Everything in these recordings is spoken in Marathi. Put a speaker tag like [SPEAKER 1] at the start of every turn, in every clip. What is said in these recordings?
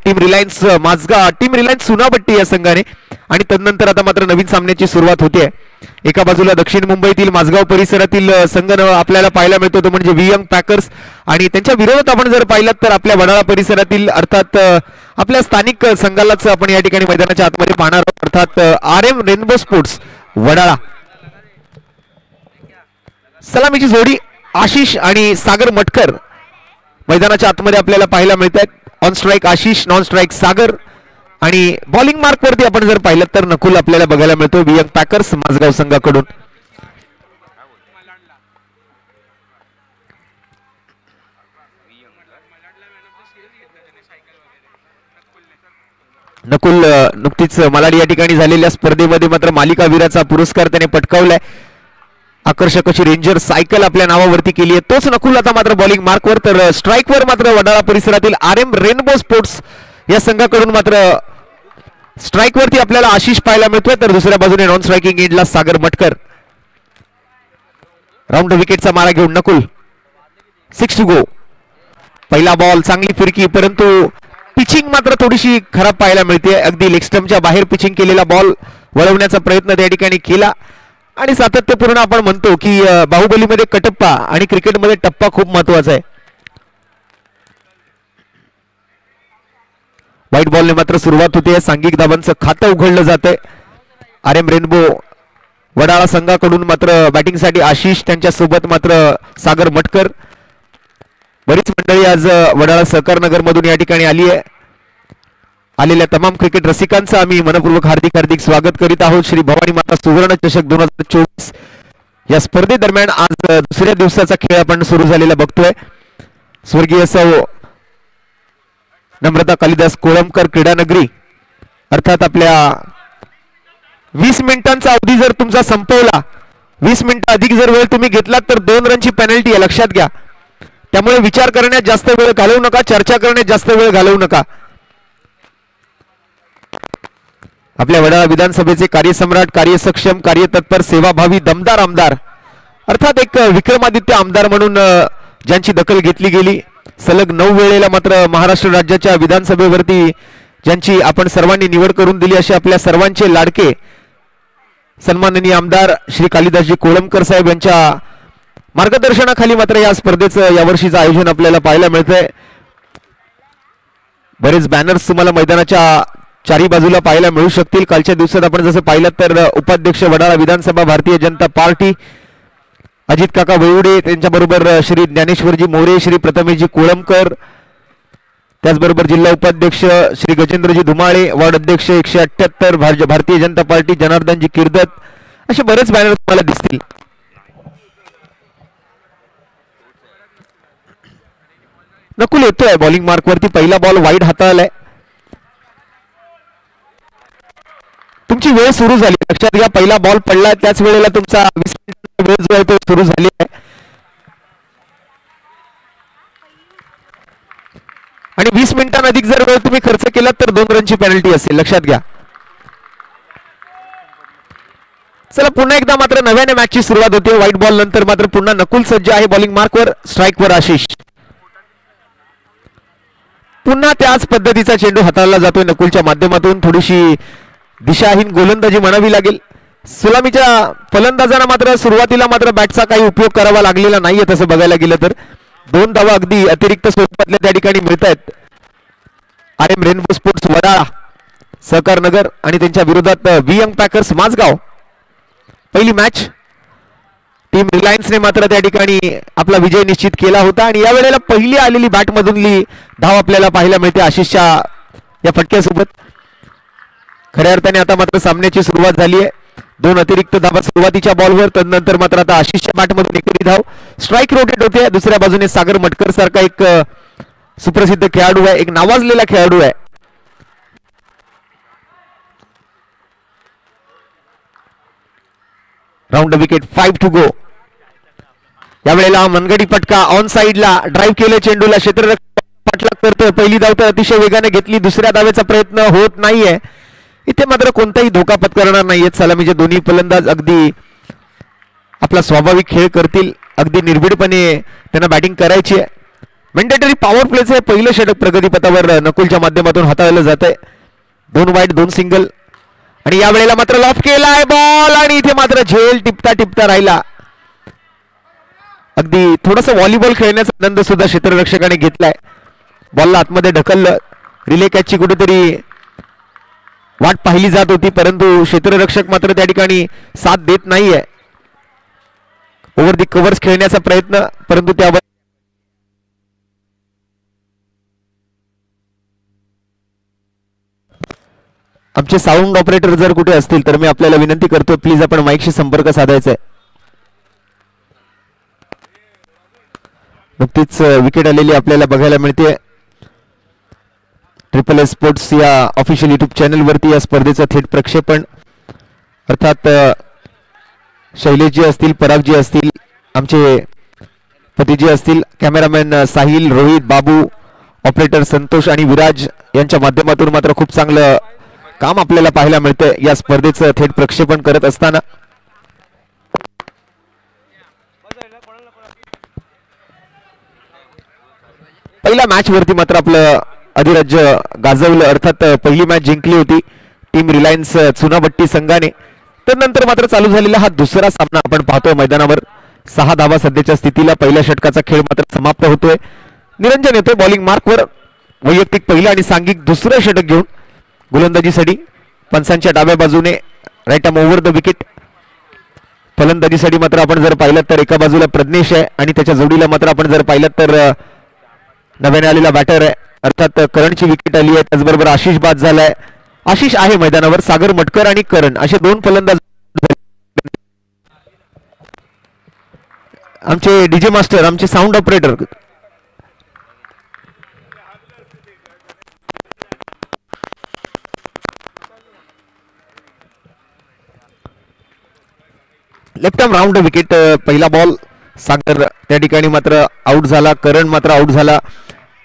[SPEAKER 1] टीम रिलायन्स सुनापट्टी या संघाने. आणि तदनंतर आता मात्र नवीन सामन्याची सुरुवात होते. एका बाजूला दक्षिण मुंबईतील माझगाव परिसरातील संघ आपल्याला पाहायला मिळतो तो म्हणजे वियंग पॅकर्स. आणि त्यांच्या विरोधात आपण जर पाहिलात तर आपल्या वडाळा परिसरातील अर्थात आपल्या स्थानिक संघालाच आपण या ठिकाणी मैदानाच्या आतमध्ये पाहणार आहोत, अर्थात RM रेनबो स्पोर्ट्स वडाळा. सलामीची जोडी आशिष आणि सागर मटकर मैदानाच्या आतमध्ये आपल्याला पाहायला मिळत आहेत. On strike Ashish, non strike Sagar. आणि बॉलिंग मार्क वरती आपण जर पाहिलं तर नकुल आपल्याला बघायला मिळतो वियंग पॅकर्स माझगाव संघाकडून. नकुल नुकतीच मलाड या ठिकाणी झालेल्या स्पर्धेमध्ये मात्र मालिकावीराचा पुरस्कार त्याने पटकावलाय. आकर्षक अशी रेंजर सायकल आपल्या नावावरती केली आहे. तोच नकुल आता मात्र बॉलिंग मार्कवर, तर स्ट्राईकवर मात्र वडाळा परिसरातील RM रेनबो स्पोर्ट्स या संघाकडून मात्र स्ट्राईक वरती आपल्याला आशिष पाहायला मिळतोय, तर दुसऱ्या बाजूने नॉन स्ट्रायकिंग एंडला सागर मटकर. राऊंड विकेटचा मारा घेऊन नकुल. 6 टू गो. पहिला बॉल चांगली फिरकी, परंतु पिचिंग मात्र थोडीशी खराब पाहायला मिळते. अगदी लेग स्टंपच्या बाहेर पिचिंग केलेला बॉल वळवण्याचा प्रयत्न त्या ठिकाणी केला. आणि सातत्यपूर्ण आपण म्हणतो की बाहुबलीमध्ये कटप्पा आणि क्रिकेटमध्ये टप्पा खूप महत्वाचा आहे. व्हाईट बॉलने मात्र सुरुवात होते. सांघिक धावांचं खातं उघडलं जातंय. RM रेनबो वडाळा संघाकडून मात्र बॅटिंगसाठी आशिष, त्यांच्या सोबत मात्र सागर मटकर. बरीच मंडळी आज वडाळा सहकार नगर मधून या ठिकाणी आली आहे. आलेल्या तमाम क्रिकेट रसिकांचं आम्ही मनपूर्वक हार्दिक स्वागत करीत आहोत. श्री भवानी माता सुवर्ण चषक 2024 या स्पर्धेदरम्यान आज दुसऱ्या दिवसाचा खेळ आपण सुरू झालेला बघतोय. स्वर्गीय सौ नम्रता कालिदास कोळंबकर क्रीडानगरी अर्थात आपल्या 20 मिनिटांचा अवधी जर तुमचा संपवला, 20 मिनिटं अधिक जर वेळ तुम्ही घेतलात तर 2 रनची पेनल्टी आहे, लक्षात घ्या. त्यामुळे विचार करण्यात जास्त वेळ घालवू नका, चर्चा करण्यात जास्त वेळ घालवू नका. आपल्या वडाळा विधानसभेचे कार्यसम्राट, कार्यसक्षम, कार्यतत्पर, सेवाभावी, दमदार आमदार अर्थात एक विक्रमादित्य आमदार म्हणून ज्यांची दखल घेतली गेली. सलग 9 वेळेला मात्र महाराष्ट्र राज्याच्या विधानसभेवरती ज्यांची आपण सर्वांनी निवड करून दिली असे आपल्या सर्वांचे लाडके सन्माननीय आमदार श्री कालिदासजी कोळंबकर साहेब यांच्या मार्गदर्शनाखाली मात्र या स्पर्धेचं यावर्षीचं आयोजन आपल्याला पाहायला मिळतंय. बरेच बॅनर्स तुम्हाला मैदानाच्या चारी बाजूला पाहायला मिळू शकतील. कालच्या दिवसात आपण जसं पाहिलं तर उपाध्यक्ष वडाळा विधानसभा भारतीय जनता पार्टी अजित काका वैवडे, त्यांच्याबरोबर श्री ज्ञानेश्वरजी मोरे, श्री प्रथमेशजी कोळंबकर, त्याचबरोबर जिल्हा उपाध्यक्ष श्री गजेंद्रजी धुमाळे, वार्ड अध्यक्ष 178 भारतीय जनता पार्टी जनार्दनजी किर्दत, असे बरेच बॅनर तुम्हाला दिसतील. नकुल येतोय बॉलिंग मार्क वरती. पहिला बॉल वाईड हाताळलाय. तुमची वेळ सुरू झाली, लक्षात घ्या. पहिला बॉल पडला त्याच वेळेला तुमचा 20 मिनिटांचा वेळ जो आहे तो सुरू झाली आहे. आणि 20 मिनिटांअधिक जर वेळ तुम्ही खर्च केला तर 2 रनची पेनल्टी असेल, लक्षात घ्या. चला पुन्हा एकदा मात्र नव्याने मॅचची सुरुवात होते. व्हाईट बॉल नंतर मात्र पुन्हा नकुल सज्ज आहे बॉलिंग मार्कवर. स्ट्राईकवर आशिष. पुन्हा त्याच पद्धतीचा चेंडू हाताळला जातोय नकुलच्या माध्यमातून. थोडीशी दिशाहीन गोलंदाजी म्हणावी लागेल. सलामीच्या फलंदाजांना मात्र सुरुवातीला मात्र बॅटचा काही उपयोग करावा लागलेला नाहीये तसं बघायला गेलं तर. 2 धावा अगदी अतिरिक्त स्वरूपातल्या त्या ठिकाणी मिळत आहेत. RM rainbow sports Wadala Sahakar Nagar आणि त्यांच्या विरोधात वियंग पॅकर्स माझगाव. पहिली मॅच टीम रिलायन्सने मात्र त्या ठिकाणी आपला विजय निश्चित केला होता. आणि यावेळेला पहिली आलेली बॅट मधूनली धाव आपल्याला पाहायला मिळते आशिषच्या या फटक्यासोबत. खऱ्या अर्थाने आता मात्र सामन्याची सुरुवात झाली आहे. 2 अतिरिक्त धावा सुरुवातीच्या बॉलवर, तदनंतर मात्र आता आशिषच्या बॅटमधून एकरी धाव. स्ट्राईक रोटेट होते. दुसऱ्या बाजूने सागर मटकर सारखा एक सुप्रसिद्ध खेळाडू आहे, एक नावाजलेला खेळाडू आहे. Round wicket. 5 to go. यावेळेला मनगडी फटका ऑन साइडला ड्राईव्ह केले चेंडूला. क्षेत्ररक्षक पाठलाग करतोय. पहिली धाव तर अतिशय वेगाने घेतली. दुसऱ्या धावेचा प्रयत्न होत नाहीये. इथे मात्र कोणताही धोका पत्करणार नाहीयेत. सलामीचे दोन्ही फलंदाज अगदी आपला स्वाभाविक खेळ करतील. अगदी निर्भीडपणे त्यांना बॅटिंग करायची आहे. मॅन्डेटरी पॉवर प्लेचे पहिलं षटक प्रगतीपथावर नकुलच्या माध्यमातून हाताळलं जात आहे. 2 वाईट 2 सिंगल आणि या वेळेला मात्र लॉफ केलाय बॉल आणि इथे मात्र झेल टिपता टिपता राहिला. अगदी थोडासा व्हॉलीबॉल खेळण्याचा आनंद सुद्धा क्षेत्ररक्षकाने घेतलाय. बॉलला आतमध्ये ढकललं. रिले कॅचची कुठेतरी वाट पाहिली जात होती परंतु क्षेत्ररक्षक मात्र त्या ठिकाणी साथ देत नाहीये. ओव्हर दी कव्हर्स खेळण्याचा प्रयत्न परंतु त्यावर आमचे साऊंड ऑपरेटर जर कुठे असतील तर मी आपल्याला विनंती करतो प्लीज आपण माईकशी संपर्क साधायचा आहे. नुकतीच विकेट आलेली आपल्याला बघायला मिळते. ट्रिपल एस स्पोर्ट्स या ऑफिशियल युट्यूब चॅनल वरती या स्पर्धेचं थेट प्रक्षेपण अर्थात शैलेश जी असतील, पराग जी असतील, आमचे पतीजी असतील, कॅमेरामॅन साहिल, रोहित, बाबू, ऑपरेटर संतोष आणि विराज यांच्या माध्यमातून मात्र खूप चांगलं काम आपल्याला पाहायला मिळतं या स्पर्धेचं थेट प्रक्षेपण करत असताना. पहिल्या मॅच वरती मात्र आपलं अधिराज्य गाजवलं. अर्थात पहिली मॅच जिंकली होती टीम रिलायन्स चुनाभट्टी संघाने. त्यानंतर मात्र चालू झालेला हा दुसरा सामना आपण पाहतोय मैदानावर. 6 धावा सध्याच्या स्थितीला. पहिल्या षटकाचा खेळ मात्र समाप्त होतोय. निरंजन येतोय बॉलिंग मार्कवर. वैयक्तिक पहिलं आणि सांघिक दुसरं षटक घेऊन गोलंदाजीसाठी पंचांच्या डाव्या बाजूने right arm over the wicket. फलंदाजीसाठी मात्र आपण जर पाहिलं तर एका बाजूला प्रज्ञेश आहे आणि त्याच्या जोडीला मात्र आपण जर पाहिलं तर नव्याने आलेला बॅटर आहे अर्थात करणची विकेट आली आहे. त्याचबरोबर आशिष बाद झालाय. आशिष आहे मैदानावर. सागर मटकर आणि करण असे 2 फलंदाज. आमचे डीजे मास्टर, आमचे sound operator left arm round wicket. पहिला बॉल सागर त्या ठिकाणी मात्र आउट झाला. करण मात्र आउट झाला.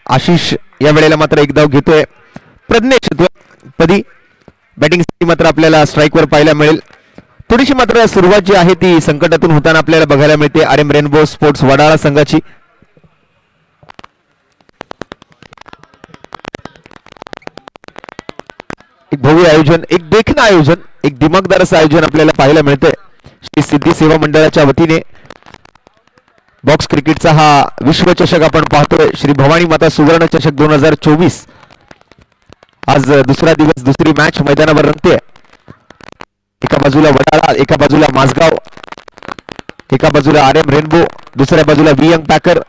[SPEAKER 1] आशिष या वेळेला मात्र एक धाव घेतोय. प्रज्ञेश पदी बॅटिंगसाठी मात्र आपल्याला स्ट्राईकवर पाहायला मिळेल. थोडीशी मात्र सुरुवात जी आहे ती संकटातून होताना आपल्याला बघायला मिळते RM रेनबो स्पोर्ट्स वडाळा संघाची. एक भव्य आयोजन, एक देखणं आयोजन, एक दिमागदार असं आयोजन आपल्याला पाहायला मिळतंय श्री सिद्धी सेवा मंडळाच्या वतीने. बॉक्स क्रिकेटचा हा विश्वचषक आपण पाहतोय. श्री भवानी माता सुवर्ण चषक 2024. आज दुसरा दिवस, दुसरी मॅच मैदानावर रंगते. एका बाजूला वडाळा, एका बाजूला माझगाव, एका बाजूला RM रेनबो, दुसऱ्या बाजूला वियंग पॅकर.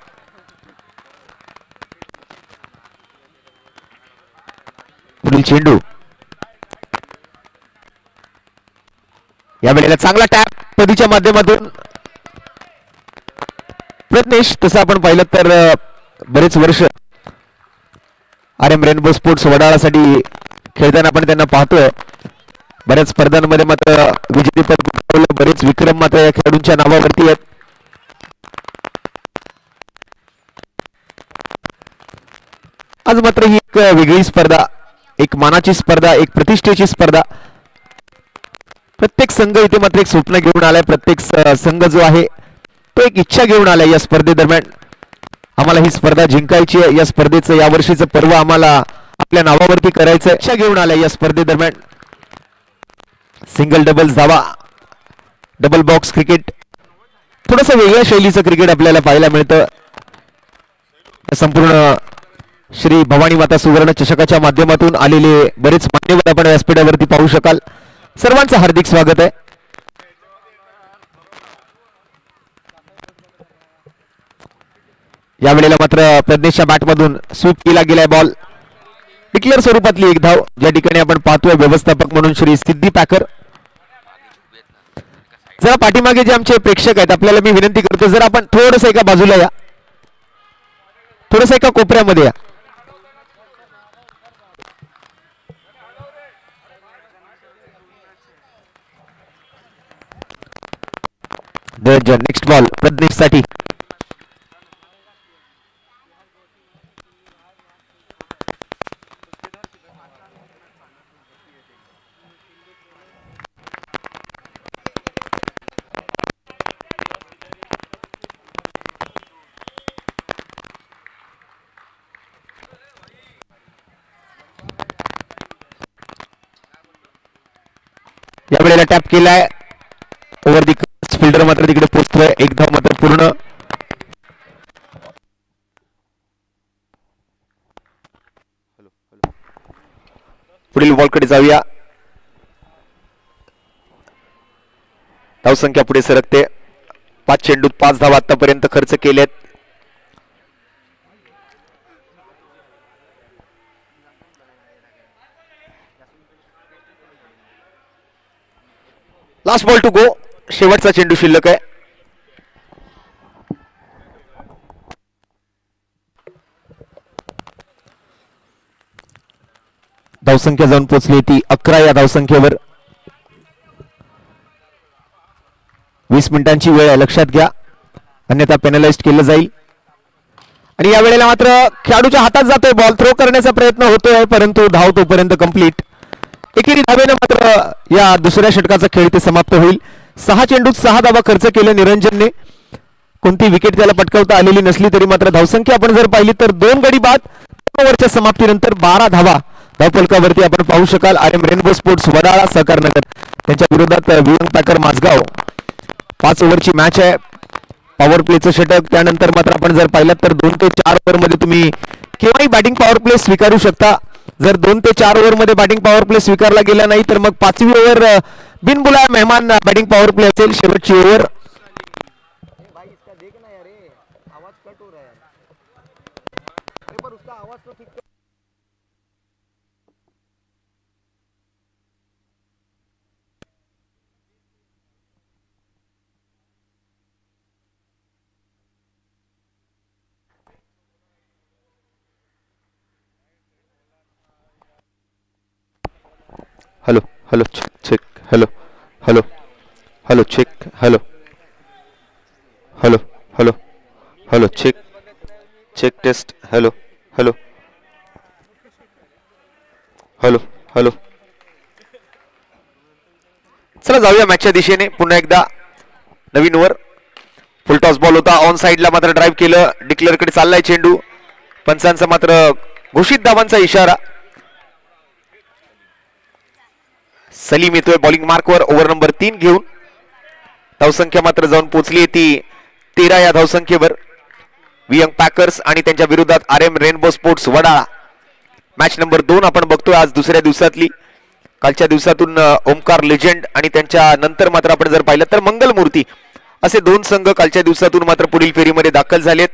[SPEAKER 1] पुढील चेंडू या वेळेला चांगला टॅप पदीच्या माध्यमातून प्रज्ञेश. तसं आपण पाहिलं तर बरेच वर्ष RM रेनबो स्पोर्ट्स वडाळासाठी खेळताना आपण त्यांना पाहतोय. बऱ्याच स्पर्धांमध्ये मात्र विजेतेपद पटकावलं. बरेच विक्रम मात्र या खेळाडूंच्या नावावरती आहेत. आज मात्र ही एक वेगळी स्पर्धा, एक मानाची स्पर्धा, एक प्रतिष्ठेची स्पर्धा. प्रत्येक संघ इथे मात्र एक स्वप्न घेऊन आलाय. प्रत्येक संघ जो आहे तो एक इच्छा घेऊन आलाय या स्पर्धेदरम्यान. आम्हाला ही स्पर्धा जिंकायची आहे. या स्पर्धेचं यावर्षीचं पर्व आम्हाला आपल्या नावावरती करायचं. इच्छा घेऊन आलाय या स्पर्धेदरम्यान. सिंगल डबल धावा, डबल बॉक्स क्रिकेट, थोडंसं वेगळ्या शैलीचं क्रिकेट आपल्याला पाहायला मिळतं. संपूर्ण श्री भवानी माता सुवर्ण चषकाच्या माध्यमातून आलेले बरेच मान्यवर आपण व्यासपीठावरती पाहू शकाल. सर्वांचं हार्दिक स्वागत आहे. या वेळेला मात्र प्रज्ञेशच्या बॅटमधून स्वीप केला गेलाय बॉल. डिक्लेअर स्वरूपातली एक धाव ज्या ठिकाणी आपण पाहतोय व्यवस्थापक म्हणून श्री सिद्धी पॅकर. जरा पाठीमागे जे आमचे प्रेक्षक आहेत आपल्याला मी विनंती करतो जर आपण थोडंसं एका बाजूला या, थोडंसं एका कोपऱ्यामध्ये या. नेक्स्ट बॉल प्रज्ञेश साठी. या वेळेला टॅप केलाय ओव्हर दी फिल्डर मात्र तिकडे पोहोचतोय. एक धाव मात्र पूर्ण. पुढील बॉलकडे जाऊया. धावसंख्या पुढे सरकते. 5 चेंडूत 5 धावा आतापर्यंत खर्च केलेत. Last ball to go. शेवटचा चेंडू शिल्लक आहे. धावसंख्या जाऊन पोहोचली ती 11 या धावसंख्येवर. 20 मिनिटांची वेळ आहे, लक्षात घ्या, अन्यथा पेनलाइज केलं जाईल. आणि या वेळेला मात्र खेळाडूच्या हातात जातोय बॉल. थ्रो करण्याचा प्रयत्न होतोय परंतु धाव तोपर्यंत कंप्लीट. एकेरी धावेने मात्र या दुसऱ्या षटकाचा खेळ ते समाप्त होईल. 6 चेंडूत 6 धावा खर्च केले निरंजनने. कोणती विकेट त्याला पटकावता आलेली नसली तरी मात्र धावसंख्या आपण जर पाहिली तर 2 गडी बाद ओव्हरच्या समाप्तीनंतर 12 धावा धावफलकावरती आपण पाहू शकाल. RM rainbow sports Wadala Sahakarnagar त्यांच्या विरोधात विंग पॅकर माझगाव. 5 ओव्हरची मॅच आहे. पॉवर प्लेचं षटक. त्यानंतर मात्र आपण जर पाहिलं तर 2 ते 4 ओव्हरमध्ये तुम्ही केव्हाही बॅटिंग पॉवर प्ले स्वीकारू शकता. जर 2 ते 4 ओव्हरमध्ये बॅटिंग पॉवर प्ले स्वीकारला गेला नाही तर मग 5वी ओव्हर बिनबुलाया मेहमान बॅटिंग पॉवर प्ले असेल. शेवटची over. Hello hello check. Hello hello hello check. Hello hello hello hello check. Check test. Hello hello hello hello. चला जाऊया मॅचच्या दिशेने. पुन्हा एकदा नवीन ओव्हर. फुल टॉस बॉल होता. ऑन साइडला मात्र ड्राईव्ह केलं. डिक्लेअरकडे चाललाय चेंडू. पंचांचा मात्र घोषित धावांचा इशारा. सलीम येतोय बॉलिंग मार्कवर ओव्हर नंबर 3 घेऊन. धावसंख्या मात्र जाऊन पोहोचली ती 13 या धावसंख्येवर. वियंग पॅकर्स आणि त्यांच्या विरोधात RM rainbow sports Wadala. Match number 2 आपण बघतोय आज दुसऱ्या दिवसातली. कालच्या दिवसातून ओमकार लेजेंड आणि त्यांच्या नंतर मात्र आपण जर पाहिलं तर मंगलमूर्ती असे 2 संघ कालच्या दिवसातून मात्र पुढील फेरीमध्ये दाखल झालेत.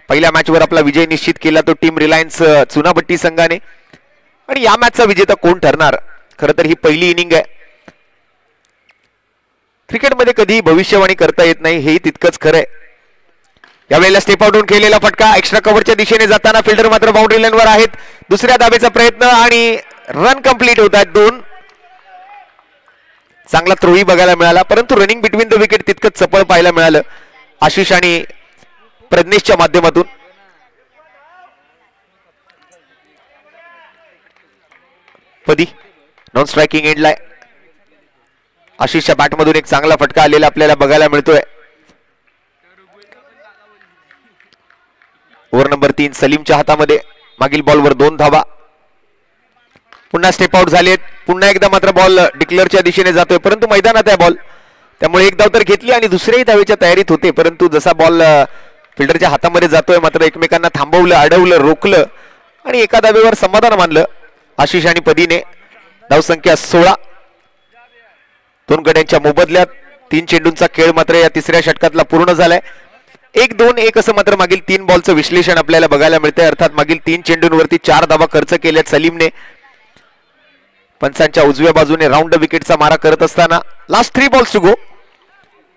[SPEAKER 1] पहिल्या मॅचवर आपला विजय निश्चित केला तो टीम रिलायन्स चुनाभट्टी संघाने. आणि या मॅचचा विजेता कोण ठरणार? खरं तर ही पहिली इनिंग आहे. क्रिकेटमध्ये कधी भविष्यवाणी करता येत नाही हेही तितकंच खरं आहे. यावेळेला स्टेप आउट केलेला फटका. एक्स्ट्रा कव्हरच्या दिशेने जाताना फिल्डर मात्र बाउंड्री लाईनवर आहेत. दुसऱ्या धावेचा प्रयत्न आणि रन कंप्लीट होत आहेत 2. चांगला थ्रोही बघायला मिळाला परंतु रनिंग बिटवीन द विकेट तितकंच चपळ पाहायला मिळालं आशिष आणि प्रज्ञेशच्या माध्यमातून. पदी नॉन स्ट्रायकिंग एंडला. आशिषच्या बॅटमधून एक चांगला फटका आलेला आपल्याला बघायला मिळतोय. ओव्हर नंबर 3 सलीमच्या हातामध्ये. मागील बॉलवर 2 धावा. पुन्हा स्टेप आउट झालेत. पुन्हा एकदा मात्र बॉल डिक्लेअरच्या दिशेने जातोय परंतु मैदानात आहे बॉल. त्यामुळे एक धाव तर घेतली आणि दुसऱ्याही धावेच्या तयारीत होते परंतु जसा बॉल फिल्डरच्या हातामध्ये जातोय मात्र एकमेकांना थांबवलं, अडवलं, रोखलं आणि एका धावेवर समाधान मानलं आशिष आणि पदीने. धावसंख्या 16. 2 गड्यांच्या मोबदल्यात 3 चेंडूंचा खेळ मात्र या तिसऱ्या षटकातला पूर्ण झालाय. 1-2-1 असं मात्र मागील 3 बॉलचं विश्लेषण आपल्याला बघायला मिळतंय. अर्थात मागील 3 चेंडूंवरती 4 धावा खर्च केल्यात सलीमने. पंचांच्या उजव्या बाजूने राऊंड विकेटचा मारा करत असताना last 3 balls to go.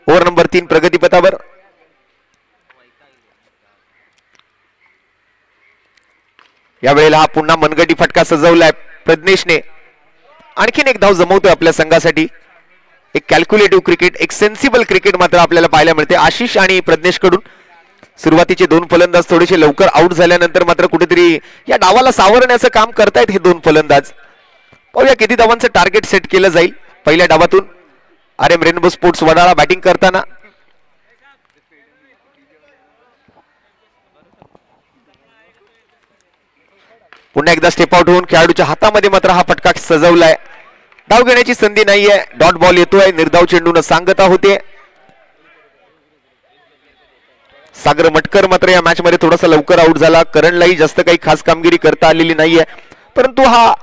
[SPEAKER 1] Over number 3 प्रगतीपथावर. यावेळेला हा पुन्हा मनगटी फटका सजवलाय प्रज्ञेशने. आणखीन एक धाव जमवतोय आपल्या संघासाठी. एक कॅल्क्युलेटिव्ह क्रिकेट, एक सेन्सिबल क्रिकेट मात्र आपल्याला पाहायला मिळते आशिष आणि प्रज्ञेश कडून. सुरुवातीचे 2 फलंदाज थोडेसे लवकर आउट झाल्यानंतर मात्र कुठेतरी या डावाला सावरण्याचं काम करतायत हे 2 फलंदाज. पाहूया किती धावांचं टार्गेट सेट केलं जाईल पहिल्या डावातून. RM rainbow sports Wadala batting करताना. पुन्हा एकदा स्टेप आउट होऊन खेळाडूच्या हातामध्ये मात्र हा फटका सजवलाय. धाव घेण्याची संधी नाहीये. डॉट बॉल येतोय. निर्धाव चेंडून सांगता होते. सागर मटकर मात्र या मॅच मध्ये थोडासा लवकर आउट झाला. करणलाही जास्त काही खास कामगिरी करता आलेली नाहीये, परंतु हा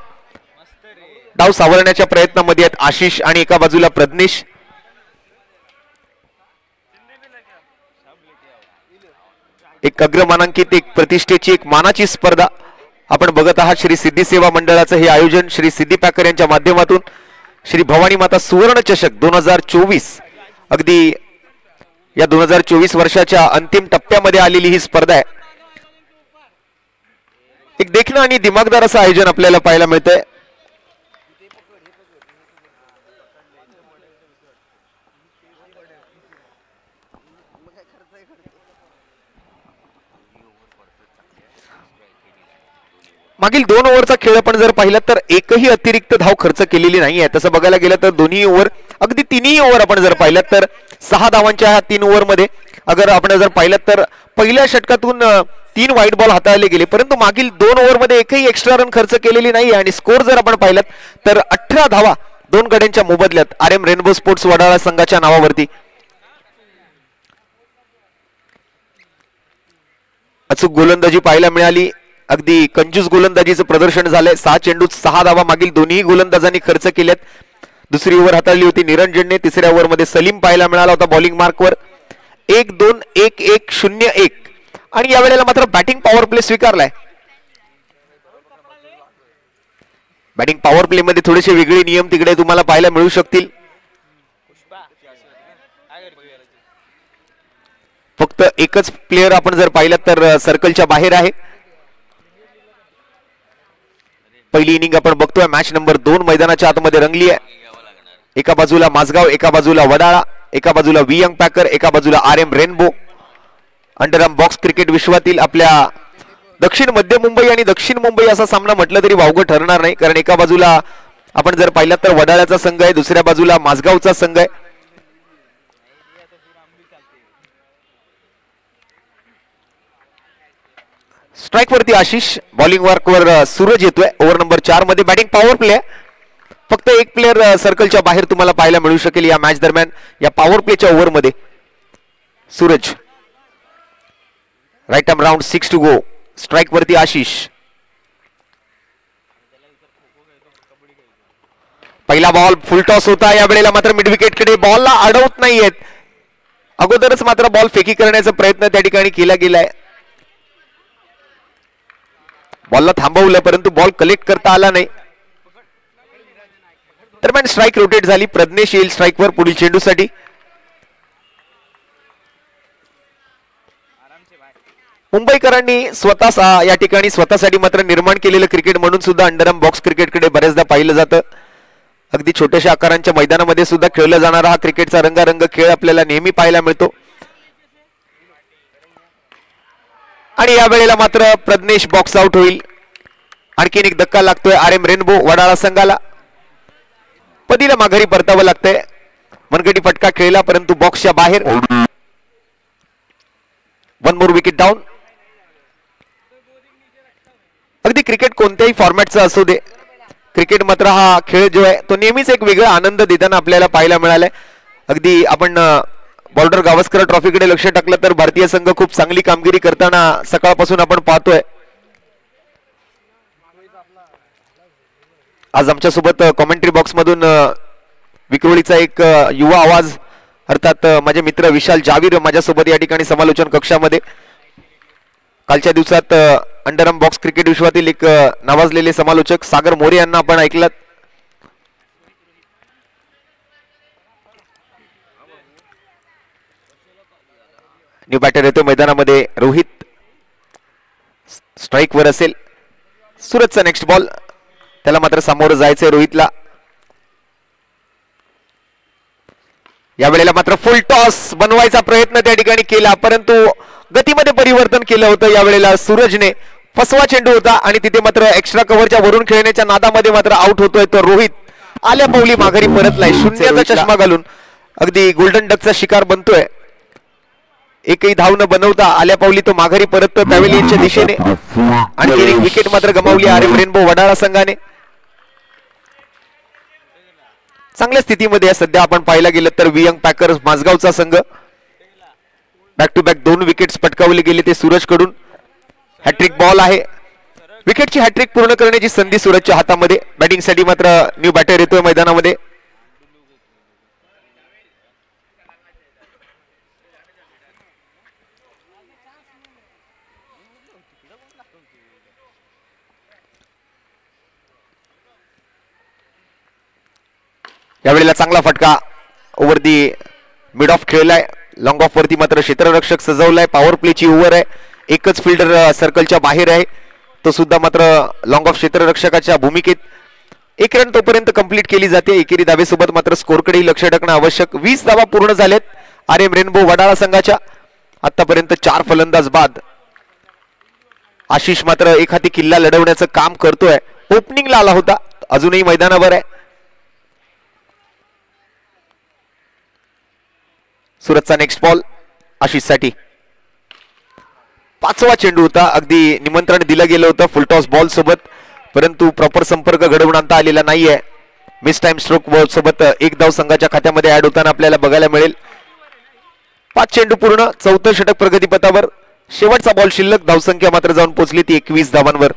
[SPEAKER 1] डाव सावरण्याच्या प्रयत्नामध्ये आहेत आशिष आणि एका बाजूला प्रज्ञेश. एक अग्रमानांकित, एक प्रतिष्ठेची, एक मानाची स्पर्धा आपण बघत आहात. श्री सिद्धी सेवा मंडळाचं हे आयोजन श्री सिद्धी पॅकर यांच्या माध्यमातून श्री भवानी माता सुवर्ण चषक 2024 अगदी या 2024 वर्षाच्या अंतिम टप्प्यामध्ये आलेली ही स्पर्धा आहे. एक देखणं आणि दिमागदार असं आयोजन आपल्याला पाहायला मिळतंय. मागील 2 ओव्हरचा खेळ आपण जर पाहिलं तर एकही अतिरिक्त धाव खर्च केलेली नाहीये. तसं बघायला गेलं तर दोन्ही ओव्हर, अगदी तिन्ही ओव्हर आपण जर पाहिलं तर 6 धावांच्या ह्या 3 ओव्हर मध्ये अगर आपण जर पाहिलं तर पहिल्या षटकातून 3 व्हाईट बॉल हाताळले गेले, परंतु मागील 2 ओव्हर मध्ये एकही एक्स्ट्रा रन खर्च केलेली नाहीये. आणि स्कोर जर आपण पाहिलं तर 18 धावा 2 गड्यांच्या मोबदल्यात RM रेनबो स्पोर्ट्स वडाळा संघाच्या नावावरती. अचूक गोलंदाजी पाहायला मिळाली. अगदी कंजूस गोलंदाजीचं प्रदर्शन झालंय. 6 चेंडूत 6 धावा मागील दोन्ही गोलंदाजांनी खर्च केल्यात. दुसरी ओव्हर हाताळली होती निरंजनने. तिसऱ्या ओव्हर मध्ये सलीम पाहायला मिळाला होता बॉलिंग मार्कवर. 1-2 1-1 0-1 आणि यावेळेला मात्र बॅटिंग पॉवर प्ले स्वीकारलाय. बॅटिंग पॉवर प्ले मध्ये थोडेसे वेगळे नियम तिकडे तुम्हाला पाहायला मिळू शकतील. फक्त एकच प्लेअर आपण जर पाहिलं तर सर्कलच्या बाहेर आहे. पहिली इनिंग आपण बघतोय. मॅच नंबर 2 मैदानाच्या आतमध्ये रंगली आहे. एका बाजूला माझगाव, एका बाजूला वडाळा, एका बाजूला वियंग पॅकर, एका बाजूला RM rainbow. Underarm box cricket विश्वातील आपल्या दक्षिण मध्य मुंबई आणि दक्षिण मुंबई असा सामना म्हटलं तरी वावगं ठरणार नाही, कारण एका बाजूला आपण जर पाहिलं तर वडाळ्याचा संघ आहे, दुसऱ्या बाजूला माझगावचा संघ आहे. स्ट्राइक वरती आशिष, बॉलिंग वर्कवर सूरज येतोय. ओव्हर नंबर 4 मध्ये बॅटिंग पॉवर प्ले. फक्त एक प्लेअर सर्कलच्या बाहेर तुम्हाला पाहायला मिळू शकेल या मॅच दरम्यान. या पॉवर प्लेच्या ओव्हर मध्ये Suraj. Right arm round 6 to go. Strike वरती आशिष. पहिला बॉल फुल टॉस होता. या वेळेला मात्र मिड विकेट कडे बॉलला अडवत नाहीयेत. अगोदरच मात्र बॉल फेकी करण्याचा प्रयत्न त्या ठिकाणी केला गेलाय. बॉलला थांबवलं परंतु बॉल कलेक्ट करता आला नाही. दरम्यान स्ट्राइक रोटेट झाली. प्रज्ञेश येईल स्ट्राइकवर पुढील चेंडूसाठी. मुंबईकरांनी स्वतः या ठिकाणी स्वतःसाठी मात्र निर्माण केलेलं क्रिकेट म्हणून सुद्धा अंडरआर्म बॉक्स क्रिकेटकडे बऱ्याचदा पाहिलं जातं. अगदी छोट्याशा आकारांच्या मैदानामध्ये सुद्धा खेळला जाणारा हा क्रिकेटचा रंगारंग खेळ आपल्याला नेहमी पाहायला मिळतो. आणि या वेळेला मात्र प्रज्ञेश बॉक्स आउट होईल. आणखीन एक धक्का लागतोय RM रेनबो वडाळा संघाला. पदीला माघारी परतावं लागतंय. मनगटी फटका खेळला परंतु बॉक्सच्या बाहेर. 1 मोर विकेट डाऊन. अगदी क्रिकेट कोणत्याही फॉर्मॅटचा असू दे, क्रिकेट मात्र हा खेळ जो आहे तो नेहमीच एक वेगळा आनंद देताना आपल्याला पाहायला मिळालाय. अगदी आपण बॉर्डर गावस्कर ट्रॉफीकडे लक्ष टाकलं तर भारतीय संघ खूप चांगली कामगिरी करताना सकाळपासून आपण पाहतोय. आज आमच्या सोबत कॉमेंट्री बॉक्स मधून विक्रोळीचा एक युवा आवाज अर्थात माझे मित्र विशाल जावीर माझ्यासोबत या ठिकाणी समालोचन कक्षामध्ये. कालच्या दिवसात अंडरआर्म बॉक्स क्रिकेट विश्वातील एक नावाजलेले समालोचक सागर मोरे यांना आपण ऐकलात. न्यू बॅटर येतो मैदानामध्ये. रोहित स्ट्राइक वर असेल. सूरजचा नेक्स्ट बॉल. त्याला मात्र सामोरं जायचंय रोहितला. या वेळेला मात्र फुल टॉस बनवायचा प्रयत्न त्या ठिकाणी केला परंतु गतीमध्ये परिवर्तन केलं होतं. या वेळेला सूरजने. फसवा चेंडू होता आणि तिथे मात्र एक्स्ट्रा कव्हरच्या वरून खेळण्याच्या नादामध्ये मात्र आउट होतोय तो रोहित. आल्या पावली माघारी परतलाय. शून्याचा चष्मा घालून अगदी गोल्डन डकचा शिकार बनतोय. एकही धाव न बनवता आल्या पावली तो माघारी परततोय पॅव्हेलियनच्या दिशेने. आणि एक विकेट मात्र गमावली RM रेनबो वडाळा संघाने. चांगल्या स्थितीमध्ये आहे सध्या. आपण पाहायला गेलं तर वियंग पॅकर्स माझगावचा संघ बॅक टू बॅक 2 विकेट्स पटकावले गेले ते सूरज कडून. हॅट्रिक बॉल आहे. विकेटची हॅट्रिक पूर्ण करण्याची संधी सूरजच्या हातामध्ये. बॅटिंगसाठी मात्र न्यू बॅटर येतोय मैदानामध्ये. यावेळेला चांगला फटका ओव्हर दी मिड ऑफ खेळलाय. लॉंग ऑफ वरती मात्र क्षेत्ररक्षक सजवलाय. पॉवर प्लेची ओव्हर आहे. एकच फिल्डर सर्कलच्या बाहेर आहे, तो सुद्धा मात्र लॉंग ऑफ क्षेत्ररक्षकाच्या भूमिकेत. 1 रन तोपर्यंत कंप्लीट केली जाते. एकेरी धावेसोबत मात्र स्कोरकडेही लक्ष टाकणं आवश्यक. 20 धावा पूर्ण झालेत RM रेनबो वडाळा संघाच्या. आतापर्यंत 4 फलंदाज बाद. आशिष मात्र एक हाती किल्ला लढवण्याचं काम करतोय. ओपनिंगला आला होता, अजूनही मैदानावर आहे. सुरतचा नेक्स्ट बॉल आशिष साठी. 5वा चेंडू होता. अगदी निमंत्रण दिलं गेलं होतं फुलटॉस बॉल सोबत, परंतु प्रॉपर संपर्क घडवून आणता आलेला नाहीये. मिस टाइम स्ट्रोक बॉल सोबत 1 धाव संघाच्या खात्यामध्ये ऍड होताना आपल्याला बघायला मिळेल. 5 चेंडू पूर्ण, 4थं षटक प्रगतीपथावर. शेवटचा बॉल शिल्लक. धावसंख्या मात्र जाऊन पोहोचली ती 21 धावांवर.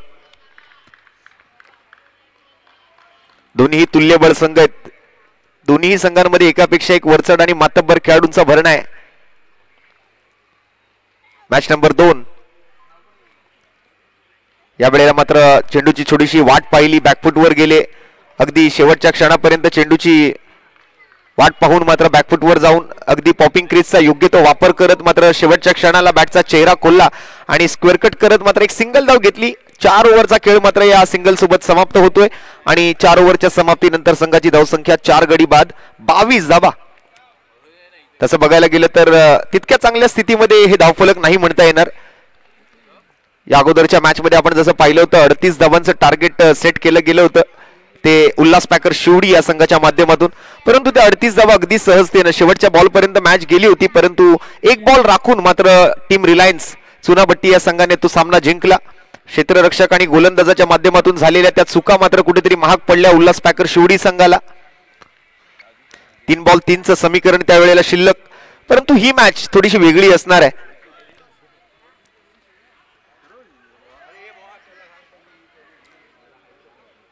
[SPEAKER 1] दोन्ही तुल्यबळ संघ आहेत. दोन्ही संघांमध्ये एकापेक्षा एक वरचढ आणि मातब्बर खेळाडूंचा भरणा आहे. Match number 2. यावेळेला मात्र चेंडूची छोटीशी वाट पाहिली. बॅकफुटवर गेले. अगदी शेवटच्या क्षणापर्यंत चेंडूची वाट पाहून मात्र बॅकफुटवर जाऊन अगदी पॉपिंग क्रीजचा योग्य तो वापर करत मात्र शेवटच्या क्षणाला बॅटचा चेहरा खोलला आणि स्क्वेअर कट करत मात्र एक सिंगल धाव घेतली. 4 ओव्हरचा खेळ मात्र या सिंगल सोबत समाप्त होतोय आणि 4 ओव्हरच्या समाप्तीनंतर संघाची धावसंख्या 4 गडी बाद 22 धावा. तसं बघायला गेलं तर तितक्या चांगल्या स्थितीमध्ये हे धावफलक नाही म्हणता येणार. या अगोदरच्या मॅच मध्ये आपण जसं पाहिलं होतं 38 धावांचं टार्गेट सेट केलं गेलं होतं ते उल्हास पॅकर शिवडी या संघाच्या माध्यमातून, परंतु त्या 38 धावा अगदी सहजतेनं शेवटच्या बॉल पर्यंत मॅच गेली होती. परंतु एक बॉल राखून मात्र टीम रिलायन्स चुनाभट्टी या संघाने तो सामना जिंकला. क्षेत्ररक्षक आणि गोलंदाजाच्या माध्यमातून झालेल्या त्या चुका मात्र कुठेतरी महाग पडल्या उल्हास पॅकर शिवडी संघाला. 3 बॉल 3चं समीकरण त्यावेळेला शिल्लक, परंतु ही मॅच थोडीशी वेगळी असणार आहे.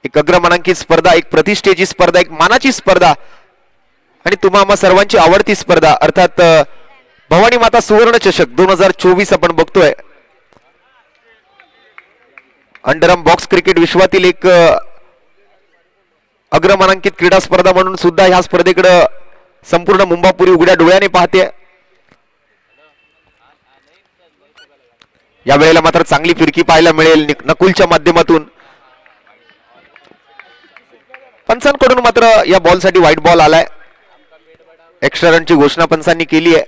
[SPEAKER 1] एक अग्रमानांकित स्पर्धा, एक प्रतिष्ठेची स्पर्धा, एक मानाची स्पर्धा आणि तुम्हा सर्वांची आवडती स्पर्धा अर्थात भवानी माता सुवर्ण चषक 2024 आपण बघतोय. अंडरआर्म बॉक्स क्रिकेट विश्वातील एक अग्रमानांकित क्रीडा स्पर्धा म्हणून सुद्धा ह्या स्पर्धेकडे संपूर्ण मुंबापुरी उघड्या डोळ्याने पाहते. यावेळेला मात्र चांगली फिरकी पाहायला मिळेल नकुलच्या माध्यमातून. पंचांकडून मात्र या बॉलसाठी व्हाईट बॉल आलाय. एक्स्ट्रा रनची घोषणा पंचांनी केली आहे.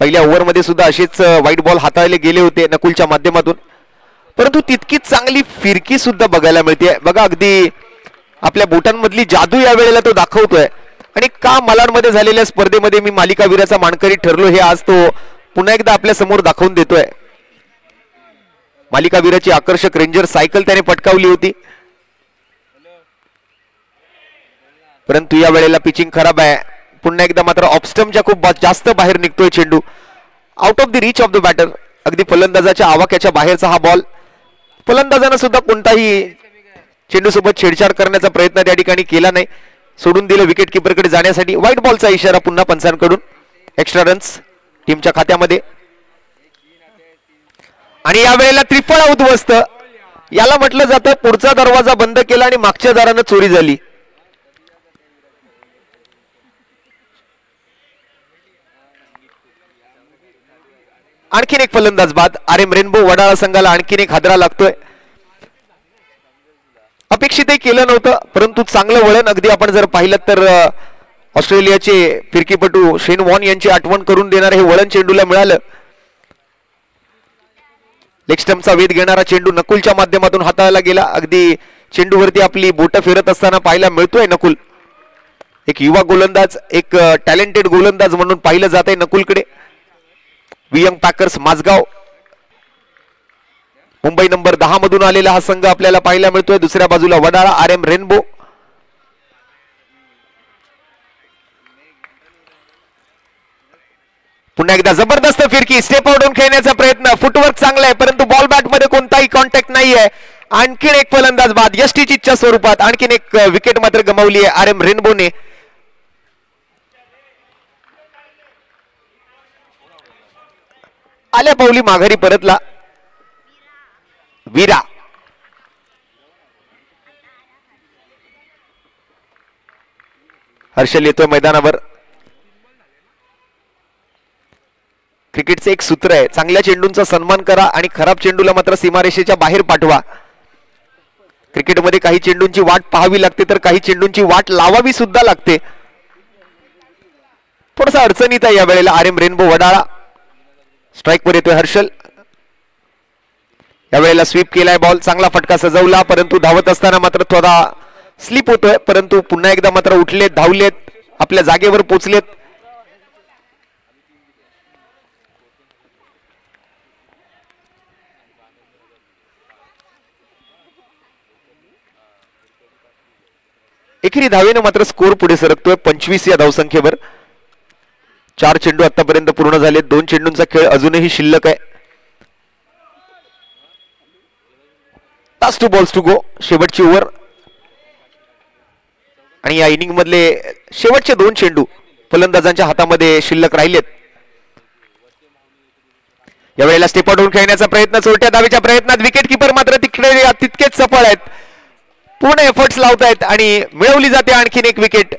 [SPEAKER 1] पहिल्या ओव्हरमध्ये सुद्धा असेच व्हाईट बॉल हाताळले गेले होते नकुलच्या माध्यमातून, परंतु तितकीच चांगली फिरकी सुद्धा बघायला मिळते. बघा अगदी आपल्या बोटांमधली जादू या वेळेला तो दाखवतोय. आणि का मलाडमध्ये झालेल्या स्पर्धेमध्ये मी मालिकावीराचा मानकरी ठरलो हे आज तो पुन्हा एकदा आपल्या समोर दाखवून देतोय. मालिकावीराची आकर्षक रेंजर सायकल त्याने पटकावली होती, परंतु या वेळेला पिचिंग खराब आहे. पुन्हा एकदा मात्र ऑफस्टम्पच्या खूप जास्त बाहेर निघतोय चेंडू. Out of the reach of the batter, अगदी फलंदाजाच्या आवाक्याच्या बाहेरचा हा बॉल. फलंदाजानं सुद्धा कोणताही चेंडू सोबत छेडछाड करण्याचा प्रयत्न त्या ठिकाणी केला नाही, सोडून दिलं विकेट किपरकडे जाण्यासाठी. व्हाईट बॉलचा इशारा पुन्हा पंचांकडून. एक्स्ट्रा रन्स टीमच्या खात्यामध्ये आणि या वेळेला त्रिफळा उद्ध्वस्त. याला म्हटलं जातं पुढचा दरवाजा बंद केला आणि मागच्या दारानं चोरी झाली. आणखीन एक फलंदाज बाद. RM रेनबो वडाळा संघाला आणखीन एक हादरा लागतोय. अपेक्षितही केलं नव्हतं, परंतु चांगलं वळण. अगदी आपण जर पाहिलं तर ऑस्ट्रेलियाचे फिरकीपटू शेन वॉन यांची आठवण करून देणारे हे वळण चेंडूला मिळालं. लेग स्टंपचा वेध घेणारा चेंडू नकुलच्या माध्यमातून हाताळला गेला. अगदी चेंडूवरती आपली बोटं फिरत असताना पाहायला मिळतोय नकुल. एक युवा गोलंदाज, एक टॅलेंटेड गोलंदाज म्हणून पाहिलं जात आहे नकुलकडे. वियंग पॅकर्स माझगाव मुंबई नंबर 10 मधून आलेला हा संघ आपल्याला पाहायला मिळतोय. दुसऱ्या बाजूला वडाळा RM रेनबो. पुन्हा एकदा जबरदस्त फिरकी, स्टेप आउट होऊन खेळण्याचा प्रयत्न, फुटवर्क चांगला आहे परंतु बॉल बॅट मध्ये कोणताही कॉन्टॅक्ट नाहीये. आणखीन एक फलंदाज बाद यष्टीच्या स्वरूपात, आणखीन एक विकेट मात्र गमावली आहे आर एम रेनबोने. आल्या पावली माघारी परतला वीरा. हर्षल येतोय मैदानावर. क्रिकेटचे एक सूत्र आहे, चांगल्या चेंडूंचा सन्मान करा आणि खराब चेंडूला मात्र सीमारेषेच्या बाहेर पाठवा. क्रिकेटमध्ये काही चेंडूंची वाट पाहावी लागते तर काही चेंडूंची वाट लावावी सुद्धा लागते. थोडासा अडचणीत आहे या वेळेला R M rainbow Wadala. Strike वर येतोय हर्षल. या वेळेला स्वीप केलाय बॉल, चांगला फटका सजवला परंतु धावत असताना मात्र थोडा स्लिप होतोय. परंतु पुन्हा एकदा मात्र उठलेत, धावलेत, आपल्या जागेवर पोचलेत. एकेरी धावेनं मात्र स्कोर पुढे सरकतोय 25 या धावसंख्येवर. 4 चेंडू आतापर्यंत पूर्ण झाले, 2 चेंडूंचा खेळ अजूनही शिल्लक आहे. लास्ट 2 बॉल्स टू गो, शेवटची ओव्हर आणि या इनिंग मधले शेवटचे 2 चेंडू फलंदाजांच्या हातामध्ये शिल्लक राहिलेत. या वेळेला स्टेप आउट होऊन खेळण्याचा प्रयत्न, चोरट्या धावेच्या प्रयत्नात विकेट किपर मात्र तिकडे तितकेच सफळ आहेत, पूर्ण एफर्ट्स लावतायत आणि मिळवली जाते आणखीन एक विकेट.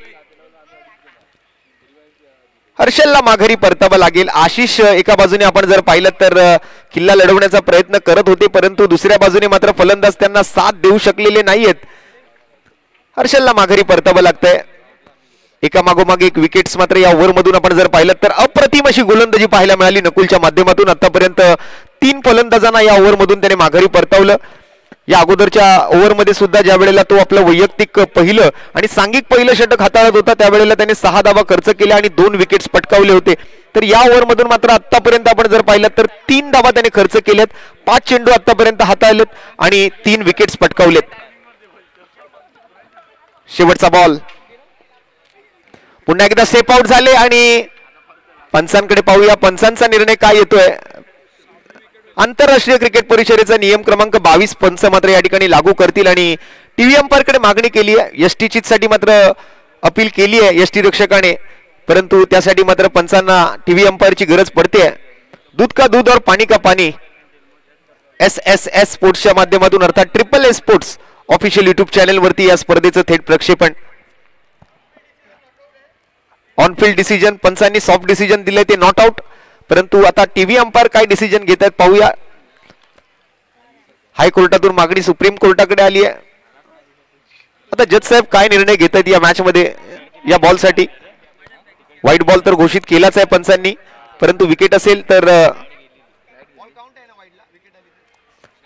[SPEAKER 1] हर्षलला माघारी परतावं लागेल. आशिष एका बाजूने आपण जर पाहिलं तर किल्ला लढवण्याचा प्रयत्न करत होते परंतु दुसऱ्या बाजूने मात्र फलंदाज त्यांना साथ देऊ शकलेले नाहीयेत. हर्षलला माघारी परतावं लागतंय. एका मागोमाग एक विकेट्स मात्र या ओव्हर मधून आपण जर पाहिलं तर अप्रतिम अशी गोलंदाजी पाहायला मिळाली नकुलच्या माध्यमातून. आतापर्यंत 3 फलंदाजांना या ओव्हर मधून त्याने माघारी परतावलं. या अगोदरच्या ओव्हर मध्ये सुद्धा ज्या वेळेला तो आपलं वैयक्तिक पहिलं आणि सांघिक पहिलं षटक हाताळत होता त्यावेळेला त्याने 6 धावा खर्च केल्या आणि 2 विकेट्स पटकावले होते. तर या ओव्हर मधून मात्र आतापर्यंत आपण जर पाहिलं तर 3 धावा त्याने खर्च केल्यात, 5 चेंडू आतापर्यंत हाताळलेत आणि 3 विकेट्स पटकावलेत. शेवटचा बॉल, पुन्हा एकदा स्टेप आउट झाले आणि पंचांकडे पाहूया पंचांचा निर्णय काय येतोय. आंतरराष्ट्रीय क्रिकेट परिषदेचा नियम क्रमांक 22 पंच मात्र या ठिकाणी लागू करतील आणि टीव्ही अंपायरकडे मागणी केली आहे. एसटी साठी मात्र अपील केली आहे एसटी रक्षकाने, परंतु त्यासाठी मात्र पंचांना टीव्ही अंपायरची गरज पडते. दूध का दूध और पाणी का पाणी SSS स्पोर्ट्सच्या माध्यमातून अर्थात SSS sports official YouTube channel वरती या स्पर्धेचं थेट प्रक्षेपण. ऑन फील्ड डिसिजन पंचांनी सॉफ्ट डिसिजन दिले ते नॉट आउट, परंतु आता टीव्ही अंपायर काय डिसिजन घेत आहेत पाहूया. हायकोर्टातून मागणी सुप्रीम कोर्टाकडे आली आहे. आता जज साहेब काय निर्णय घेत आहेत या मॅच मध्ये. या बॉल साठी व्हाईट बॉल तर घोषित केलाच आहे पंचांनी, परंतु विकेट असेल तर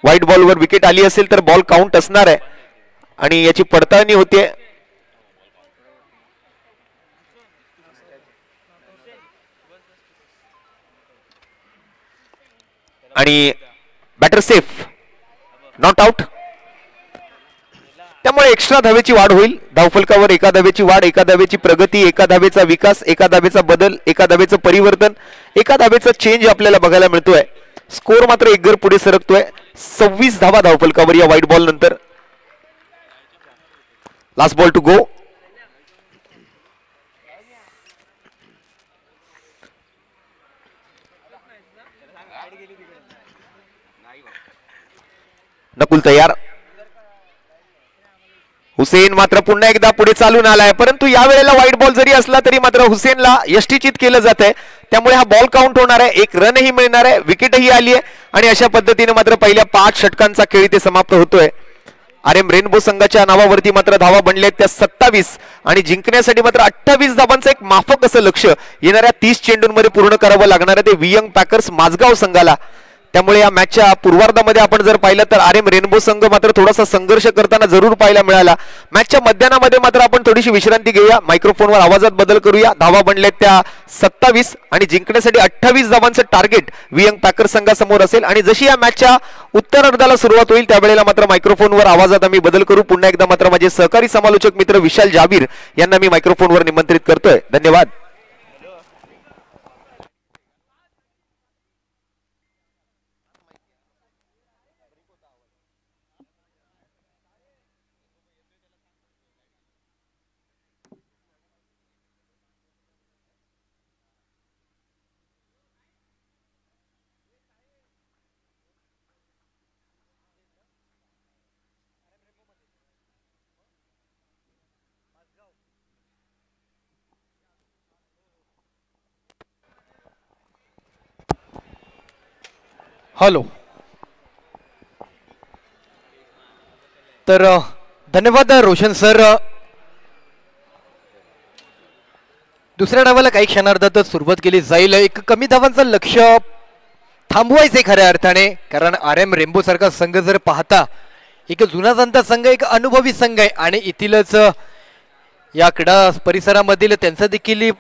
[SPEAKER 1] व्हाईट बॉलवर विकेट आली असेल तर बॉल काउंट असणार आहे आणि याची पडताळणी होते. आणि बॅटर सेफ, नॉट आउट. त्यामुळे एक्स्ट्रा धावेची वाढ होईल. धावफलकावर एका धावेची वाढ, एका धावेची प्रगती, एका धावेचा विकास, एका धावेचा बदल, एका धावेचं परिवर्तन, एका धावेचा चेंज आपल्याला बघायला मिळतोय. स्कोर मात्र एक घर पुढे सरकतोय. 26 धावा धावफलकावर या व्हाईट बॉल नंतर. Last ball to go. Nakul तयार. हुसेन मात्र पुन्हा एकदा पुढे चालून आलाय, परंतु या वेळेला व्हाईट बॉल जरी असला तरी मात्र हुसेनला यष्टीचित केलं जात आहे. त्यामुळे हा बॉल काउंट होणार आहे, एक रनही मिळणार आहे, विकेटही आली आहे आणि अशा पद्धतीने मात्र पहिल्या 5 षटकांचा खेळ इथे समाप्त होतोय. आर एम रेनबो संघाच्या नावावरती मात्र धावा बनलेत त्या 27 आणि जिंकण्यासाठी मात्र 28 धावांचं एक माफक असं लक्ष येणाऱ्या 30 चेंडूंमध्ये पूर्ण करावं लागणार आहे ते वियंग पॅकर्स माझगाव संघाला. त्यामुळे या मॅचच्या पूर्वार्धामध्ये आपण जर पाहिलं तर आर एम रेनबो संघ मात्र थोडासा संघर्ष करताना जरूर पाहायला मिळाला. मॅचच्या मध्यानामध्ये मात्र आपण थोडीशी विश्रांती घेऊया, मायक्रोफोनवर आवाजात बदल करूया. धावा बनलेत त्या 27 आणि जिंकण्यासाठी 28 धावांचं टार्गेट वियंग पॅकर संघासमोर असेल. आणि जशी या मॅचच्या उत्तरार्धाला सुरुवात होईल त्यावेळेला मात्र मायक्रोफोनवर आवाजात आम्ही बदल करू. पुन्हा एकदा मात्र माझे सहकारी समालोचक मित्र विशाल जाबीर यांना मी मायक्रोफोनवर निमंत्रित करतोय. धन्यवाद.
[SPEAKER 2] हॅलो. तर धन्यवाद रोशन सर. दुसऱ्या डावाला काही क्षणार्धातच सुरुवात केली जाईल. एक कमी धावांचं लक्ष थांबवायचे खऱ्या अर्थाने, कारण RM रेम्बो सारखा संघ जर पाहता एक जुना जाणता संघ, एक अनुभवी संघ आहे आणि इथीलच या क्रीडा परिसरामधील त्यांचं देखील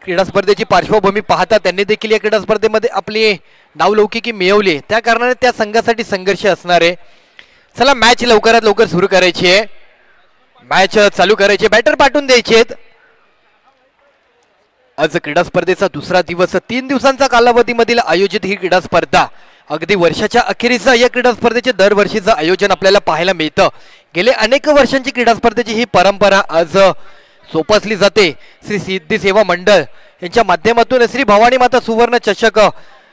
[SPEAKER 2] क्रीडा स्पर्धेची पार्श्वभूमी पाहता त्यांनी देखील या क्रीडा स्पर्धेमध्ये आपली नावलौकिकी मिळवली, त्या कारणाने त्या संघासाठी संघर्ष असणार आहे. चला मॅच लवकरात लवकर सुरू करायची आहे, मॅच चालू करायची, बॅटर पाठवून द्यायचे आहेत. आज क्रीडा स्पर्धेचा दुसरा दिवस, 3 दिवसांचा कालावधीमधील आयोजित ही क्रीडा स्पर्धा अगदी वर्षाच्या अखेरीस या क्रीडा स्पर्धेचे दरवर्षीचं आयोजन आपल्याला पाहायला मिळतं. गेले अनेक वर्षांची क्रीडा स्पर्धेची ही परंपरा आज जोपासली जाते. श्री सिद्धी सेवा मंडळ यांच्या माध्यमातून श्री भवानी माता सुवर्ण चषक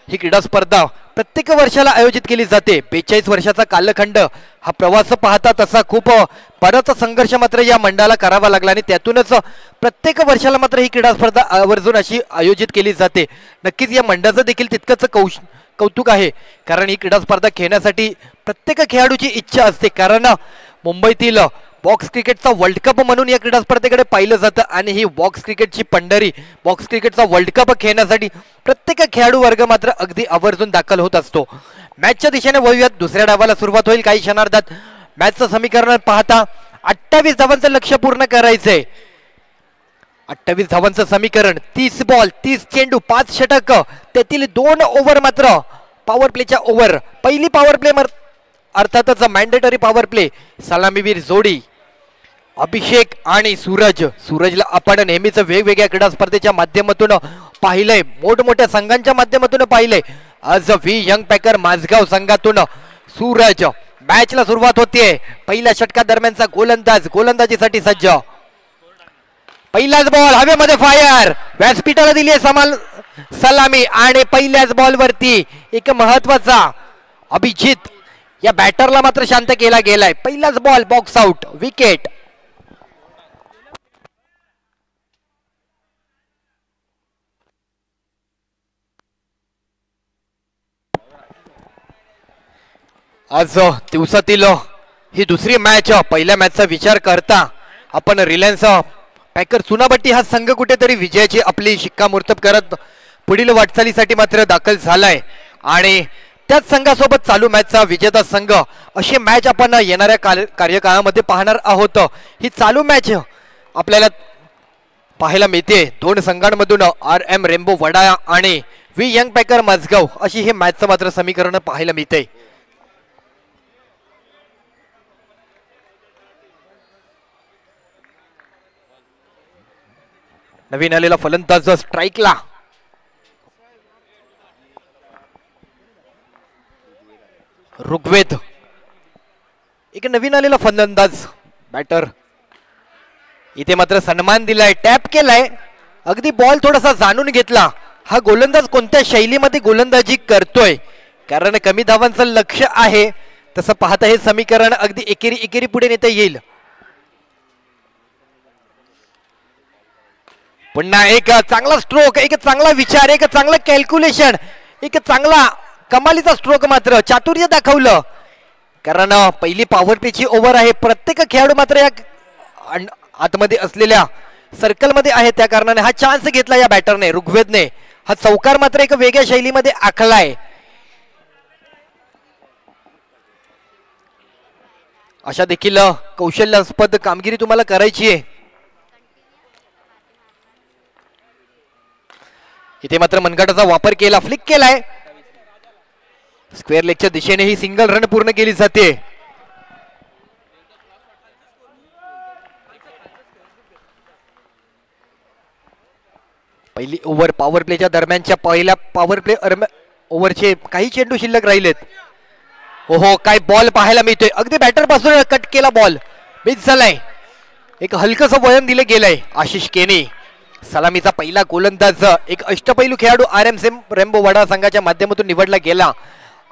[SPEAKER 2] ही क्रीडा स्पर्धा प्रत्येक वर्षाला आयोजित केली जाते. 42 वर्षाचा कालखंड हा प्रवास पाहता तसा खूप बराच संघर्ष मात्र या मंडळाला करावा लागला आणि त्यातूनच प्रत्येक वर्षाला मात्र ही क्रीडा स्पर्धा आवर्जून अशी आयोजित केली जाते. नक्कीच या मंडळाचं देखील तितकंच कौतुक आहे, कारण ही क्रीडा स्पर्धा खेळण्यासाठी प्रत्येक खेळाडूची इच्छा असते. कारण मुंबईतील बॉक्स क्रिकेटचा वर्ल्ड कप म्हणून या क्रीडा स्पर्धेकडे पाहिलं जातं आणि ही बॉक्स क्रिकेटची पंढरी, बॉक्स क्रिकेटचा वर्ल्ड कप खेळण्यासाठी प्रत्येक खेळाडू वर्ग मात्र अगदी आवर्जून दाखल होत असतो. मॅचच्या दिशेने वळूयात. दुसऱ्या डावाला सुरुवात होईल काही क्षणार्धात. मॅचचं समीकरण पाहता 28 धावांचं लक्ष्य पूर्ण करायचंय. 28 धावांचं समीकरण, 30 बॉल, 30 चेंडू, 5 षटक, त्यातील 2 ओव्हर मात्र पॉवर प्लेच्या ओव्हर. पहिली पॉवर प्ले अर्थातच मॅन्डेटरी पॉवर प्ले. सलामीवीर जोडी अभिषेक आणि सूरजला आपण नेहमीच वेगवेगळ्या क्रीडा स्पर्धेच्या माध्यमातून पाहिलंय, मोठमोठ्या संघांच्या माध्यमातून पाहिलंय. आज व्ही यंग पॅकर माझगाव संघातून सूरज. मॅचला सुरुवात होतीये. पहिल्या षटका दरम्यानचा गोलंदाजीसाठी सज्ज. पहिलाच बॉल हवेमध्ये फायर, व्यासपीठाला दिली आहे सलामी आणि पहिल्याच बॉल वरती एक महत्वाचा अभिजित या बॅटरला मात्र शांत केला गेलाय. पहिलाच बॉल बॉक्स आउट, विकेट. आज दिवसातील ही दुसरी मॅच. पहिल्या मॅचचा विचार करता आपण रिलायन्स पॅकर चुनाभट्टी हा संघ कुठेतरी विजयाची आपली शिक्कामोर्तब करत पुढील वाटचालीसाठी मात्र दाखल झालाय आणि त्याच संघासोबत चालू मॅचचा विजेता संघ अशी मॅच आपण येणाऱ्या कार्यकाळामध्ये पाहणार आहोत. ही चालू मॅच आपल्याला पाहायला मिळते. 2 संघांमधून RM रेम्बो वडाळा आणि व्ही यंग पॅकर माझगाव अशी हे मॅचचं मात्र समीकरण पाहायला मिळते. नवीन आलेला फलंदाज स्ट्राईकला. ऋग्वेद एक नवीन आलेला फलंदाज बॅटर. इथे मात्र सन्मान दिलाय, टॅप केलाय, अगदी बॉल थोडासा जाणून घेतला. हा गोलंदाज कोणत्या शैलीमध्ये गोलंदाजी करतोय, कारण कमी धावांचं लक्ष आहे. तसं पाहता हे समीकरण अगदी एकेरी पुढे नेता येईल. पुन्हा एक चांगला स्ट्रोक, एक चांगला विचार, एक चांगला कॅल्क्युलेशन, एक चांगला कमालीचा स्ट्रोक मात्र चातुर्य दाखवलं. कारण पहिली पॉवर प्लेची ओव्हर आहे. प्रत्येक खेळाडू मात्र या आतमध्ये असलेल्या सर्कलमध्ये आहे, त्या कारणाने हा चान्स घेतला या बॅटरने, ऋग्वेदने. हा चौकार मात्र एक वेगळ्या शैलीमध्ये आखलाय. अशा देखील कौशल्यास्पद कामगिरी तुम्हाला करायची आहे. इथे मात्र मनगटाचा वापर केला, फ्लिक केलाय. स्क्वेअर लेगच्या दिशेने ही सिंगल रन पूर्ण केली जाते. पहिली ओव्हर पॉवर प्लेच्या दरम्यानच्या पहिल्या पॉवर प्ले ओव्हरचे काही चेंडू शिल्लक राहिलेत. ओहो, काय बॉल पाहायला मिळतोय. अगदी बॅटर पासून कट केला बॉल, मिस झालाय. एक हलकस वळण दिले गेलंय. आशिष केने सलामीचा पहिला गोलंदाज, एक अष्टपैलू खेळाडू RM रेम्बो वडा संघाच्या माध्यमातून निवडला गेला.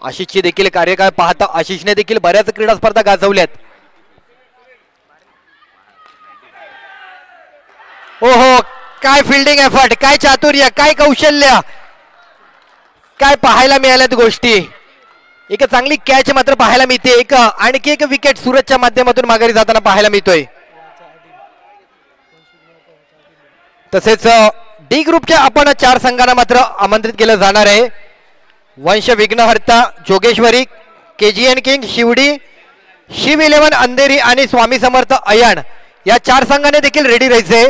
[SPEAKER 2] आशिषची देखील कार्यकाळ पाहता आशिषने देखील बऱ्याच क्रीडा स्पर्धा गाजवल्यात. ओहो, काय फिल्डिंग एफर्ट, काय चातुर्य, काय कौशल्य, काय पाहायला मिळाल्यात गोष्टी. एक चांगली कॅच मात्र पाहायला मिळते. एक आणखी एक विकेट सूरजच्या माध्यमातून माघारी जाताना पाहायला मिळतोय. तसेच डी ग्रुपच्या आपण 4 संघांना मात्र आमंत्रित केलं जाणार आहे. वंश विघ्नहर्ता जोगेश्वरी, KGN किंग शिवडी, शिव 11 अंधेरी आणि स्वामी समर्थ अयाण या 4 संघांनी देखील रेडी राहायचे.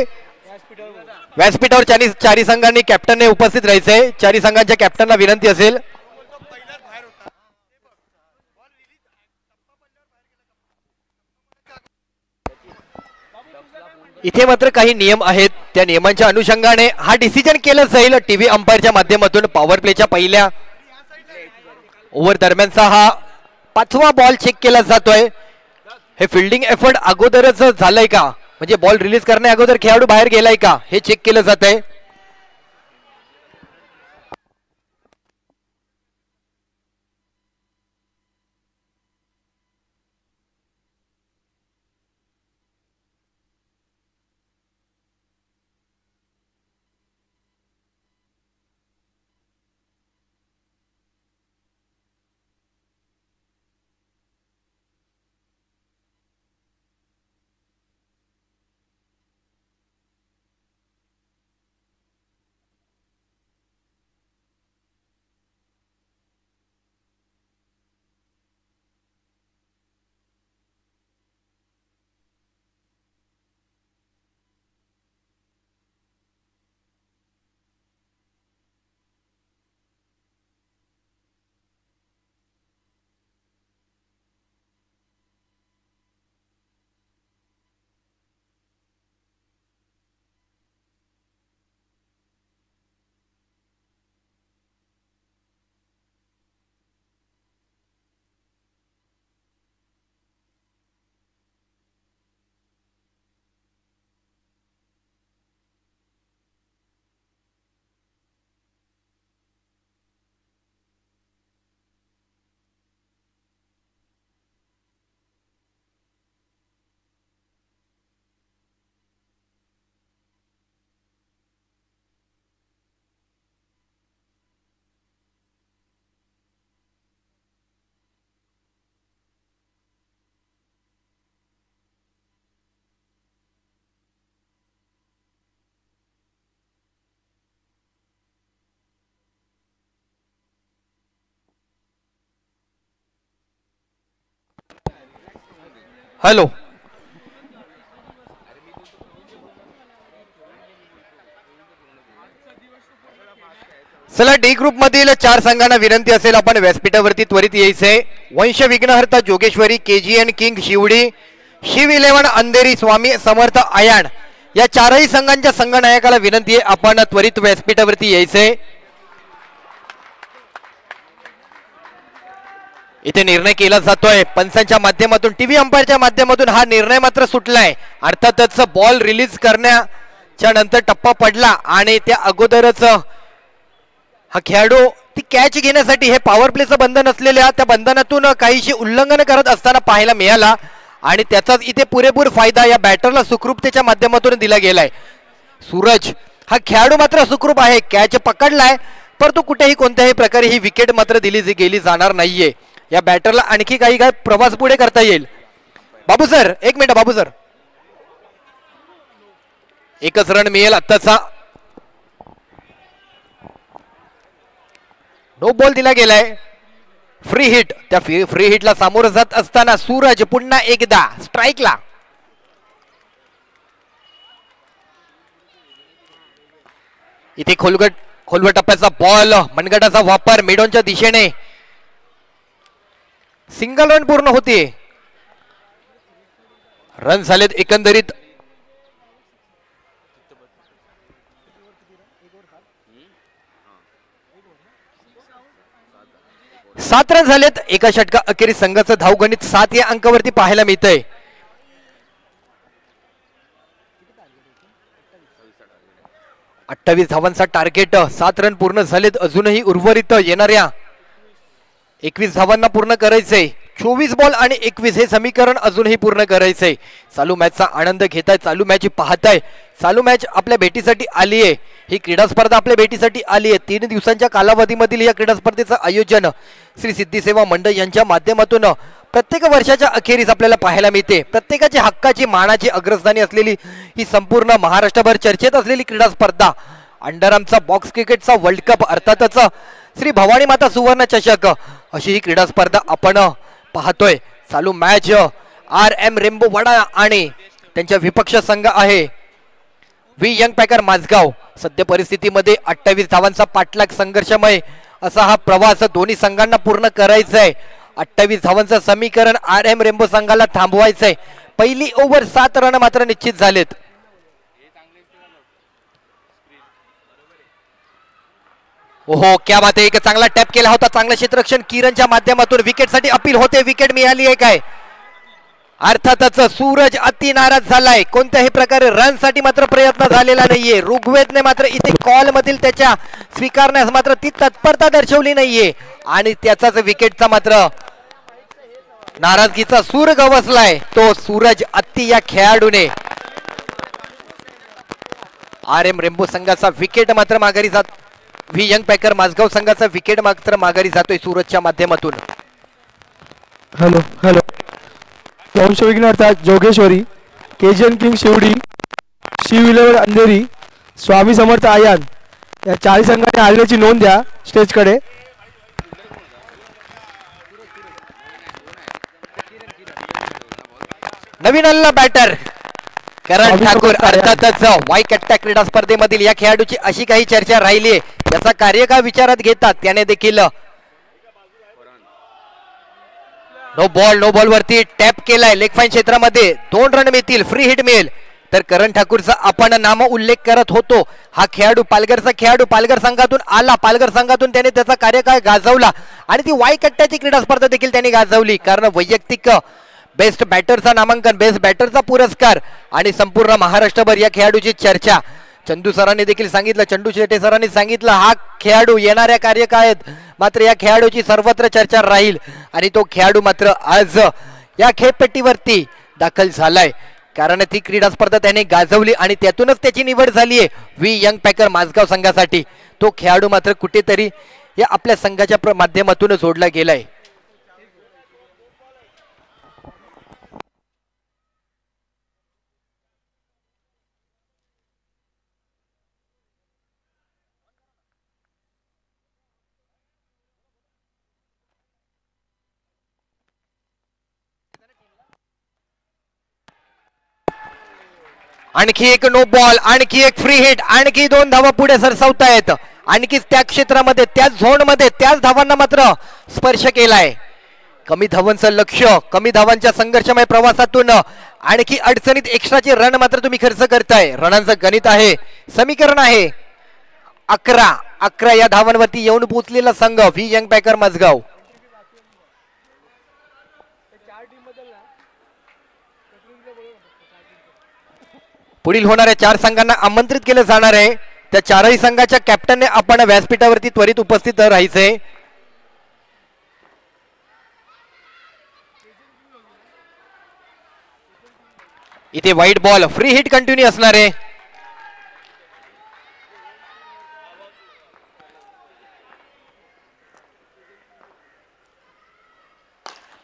[SPEAKER 2] व्यासपीठावर चारी संघांनी कॅप्टनने उपस्थित राहायचे. 4 संघांच्या कॅप्टनला विनंती असेल. इथे मात्र काही नियम आहेत. त्या नियमांच्या अनुषंगाने हा डिसिजन केलं जाईल टीव्ही अंपायरच्या माध्यमातून. पॉवर प्लेच्या पहिल्या ओव्हर दरम्यानचा हा 5वा बॉल चेक केला जातोय. हे फिल्डिंग एफर्ट अगोदरच झालंय का, म्हणजे बॉल रिलीज करण्या अगोदर खेळाडू बाहेर गेलाय का, हे चेक केलं जात आहे. हॅलो, चला डी ग्रुप मधील 4 संघांना विनंती असेल आपण व्यासपीठावरती त्वरित यायचंय. वंश विघ्नहर्ता जोगेश्वरी, KGN किंग शिवडी, शिव 11 अंधेरी, स्वामी समर्थ अयाण या 4ही संघांच्या संघनायकाला विनंती आहे आपण त्वरित व्यासपीठावरती यायचंय. इथे निर्णय केला जातोय पंचांच्या माध्यमातून, टीव्ही अंपायरच्या माध्यमातून. हा निर्णय मात्र सुटलाय. अर्थातच बॉल रिलीज करण्याच्या नंतर टप्पा पडला आणि त्या अगोदरच हा खेळाडू ती कॅच घेण्यासाठी हे पॉवर प्लेचं बंधन असलेल्या त्या बंधनातून काहीशी उल्लंघन करत असताना पाहायला मिळाला आणि त्याचाच इथे पुरेपूर फायदा या बॅटरला सुखरूपतेच्या माध्यमातून दिला गेलाय. सूरज हा खेळाडू मात्र सुखरूप आहे, कॅच पकडलाय, परंतु कुठेही कोणत्याही प्रकारे ही विकेट मात्र दिली गेली जाणार नाहीये. या बॅटरला आणखी काही काय प्रवास पुढे करता येईल. बाबू सर, 1 मिनिट बाबू सर, एकच रन मिळेल आत्ताचा. नो बॉल दिला गेलाय, फ्री हिट. त्या फ्री हिटला सामोरं जात असताना सूरज पुन्हा एकदा स्ट्राईकला. इथे खोलगट टप्प्याचा बॉल, मनगटाचा वापर मिडॉनच्या दिशेने. सिंगल रन पूर्ण होते. रन झालेत एकंदरीत 7 रन झालेत. एका षटका अखेरीस संघाचं धावगणित 7 या अंकावरती पाहायला मिळतंय. अठ्ठावीस धावांचा टार्गेट, 7 रन पूर्ण झालेत. अजूनही उर्वरित येणाऱ्या 21 धावांना पूर्ण करायचंय. 24 बॉल आणि 21 हे समीकरण अजूनही पूर्ण करायचंय. चालू मॅचचा आनंद घेताय, चालू मॅच पाहताय, चालू मॅच आपल्या भेटीसाठी आली आहे. ही क्रीडा स्पर्धा आपल्या भेटीसाठी आली आहे. 3 दिवसांच्या कालावधीमधील या क्रीडा स्पर्धेचं आयोजन श्री सिद्धी सेवा मंडळ यांच्या माध्यमातून प्रत्येक वर्षाच्या अखेरीस आपल्याला पाहायला मिळते. प्रत्येकाची हक्काची मानाची अग्रस्थानी असलेली ही संपूर्ण महाराष्ट्रभर चर्चेत असलेली क्रीडा स्पर्धा अंडरआर्मचा बॉक्स क्रिकेटचा वर्ल्ड कप अर्थातच श्री भवानी माता सुवर्ण चषक अशी ही क्रीडा स्पर्धा आपण पाहतोय. चालू मॅच RM रेम्बो वडा आणि त्यांच्या विपक्ष संघ आहे व्ही यंग पॅकर माझगाव. सध्या परिस्थितीमध्ये 28 धावांचा पाठलाग संघर्षमय असा हा प्रवास दोन्ही संघांना पूर्ण करायचा आहे. 28 धावांचं समीकरण RM रेम्बो संघाला थांबवायचंय. पहिली ओव्हर 7 रन मात्र निश्चित झालेत. ओहो क्या बात आहे, एक चांगला टॅप केला होता, चांगलं क्षेत्ररक्षण किरणच्या माध्यमातून. विकेटसाठी अपील होते, विकेट मिळाली आहे काय? अर्थातच सूरज अति नाराज झालाय. कोणत्याही प्रकारे रन साठी मात्र प्रयत्न झालेला नाहीये. ऋग्वेदने मात्र इथे कॉल मधील त्याच्या स्वीकारण्यास मात्र ती तत्परता दर्शवली नाहीये आणि त्याचाच विकेटचा मात्र नाराजगीचा सूर गवसलाय तो सूरज अति या खेळाडूने. RM रेम्बो संघाचा विकेट मात्र माघारी जात, व्ही यंग पॅकर माझगाव संघाचा विकेट मात्र माघारी जातोय सूरजच्या माध्यमातून.
[SPEAKER 3] हॅलो हॅलो वंश विघ्नार्था जोगेश्वरी, केजन किंग शिवडी, शिव 11 अंधेरी, स्वामी समर्थ आयान या 4 संघाने आल्याची नोंद द्या स्टेजकडे.
[SPEAKER 2] नवीन आलेला बॅटर करण ठाकूर. अर्थातच वाईकट्टा क्रीडा स्पर्धेमधील या खेळाडूची अशी काही चर्चा राहिली आहे, त्याचा कार्यकाळ विचारात घेतात त्याने देखील नो बॉल वरती टॅप केलाय. लेग फाईन क्षेत्रामध्ये 2 रन मिळतील, फ्री हिट मिळेल. तर करण ठाकूरचा आपण नाम उल्लेख करत होतो. हा खेळाडू पालघरचा खेळाडू, पालघर संघातून आला, पालघर संघातून त्याने त्याचा कार्यकाळ गाजवला आणि ती वाईकट्ट्याची क्रीडा स्पर्धा देखील त्यांनी गाजवली. कारण वैयक्तिक बेस्ट बॅटरचा नामांकन, बेस्ट बॅटरचा पुरस्कार आणि संपूर्ण महाराष्ट्रभर या खेळाडूची चर्चा. चंदू सरांनी देखील सांगितलं, चंदू शेटे सरांनी सांगितलं, हा खेळाडू येणाऱ्या कार्यकाळात मात्र या खेळाडूची सर्वत्र चर्चा राहील आणि तो खेळाडू मात्र आज या खेळपट्टीवरती दाखल झालाय. कारण ती क्रीडा स्पर्धा त्याने गाजवली आणि त्यातूनच त्याची निवड झाली आहे व्ही यंग पॅकर माझगाव संघासाठी. तो खेळाडू मात्र कुठेतरी या आपल्या संघाच्या माध्यमातून जोडला गेलाय. आणखी एक नो बॉल, आणखी एक फ्री हिट, आणखी 2 धावा पुढे सरसावतायत. आणखी त्या क्षेत्रामध्ये, त्याच झोन मध्ये, त्याच धावांना मात्र स्पर्श केलाय. कमी धावांचं लक्ष, कमी धावांच्या संघर्षमय प्रवासातून आणखी अडचणीत एक्स्ट्राचे रन मात्र तुम्ही खर्च करताय. रनांचं गणित आहे, समीकरण आहे 11 या धावांवरती येऊन पोहोचलेला संघ व्ही यंग पॅकर माझगाव. पुढील होणाऱ्या 4 संघांना आमंत्रित केलं जाणार आहे. त्या 4ही संघाच्या कॅप्टनने आपण व्यासपीठावरती त्वरित उपस्थित राहायचंय. इथे वाईट बॉल, फ्री हिट कंटिन्यू असणार आहे.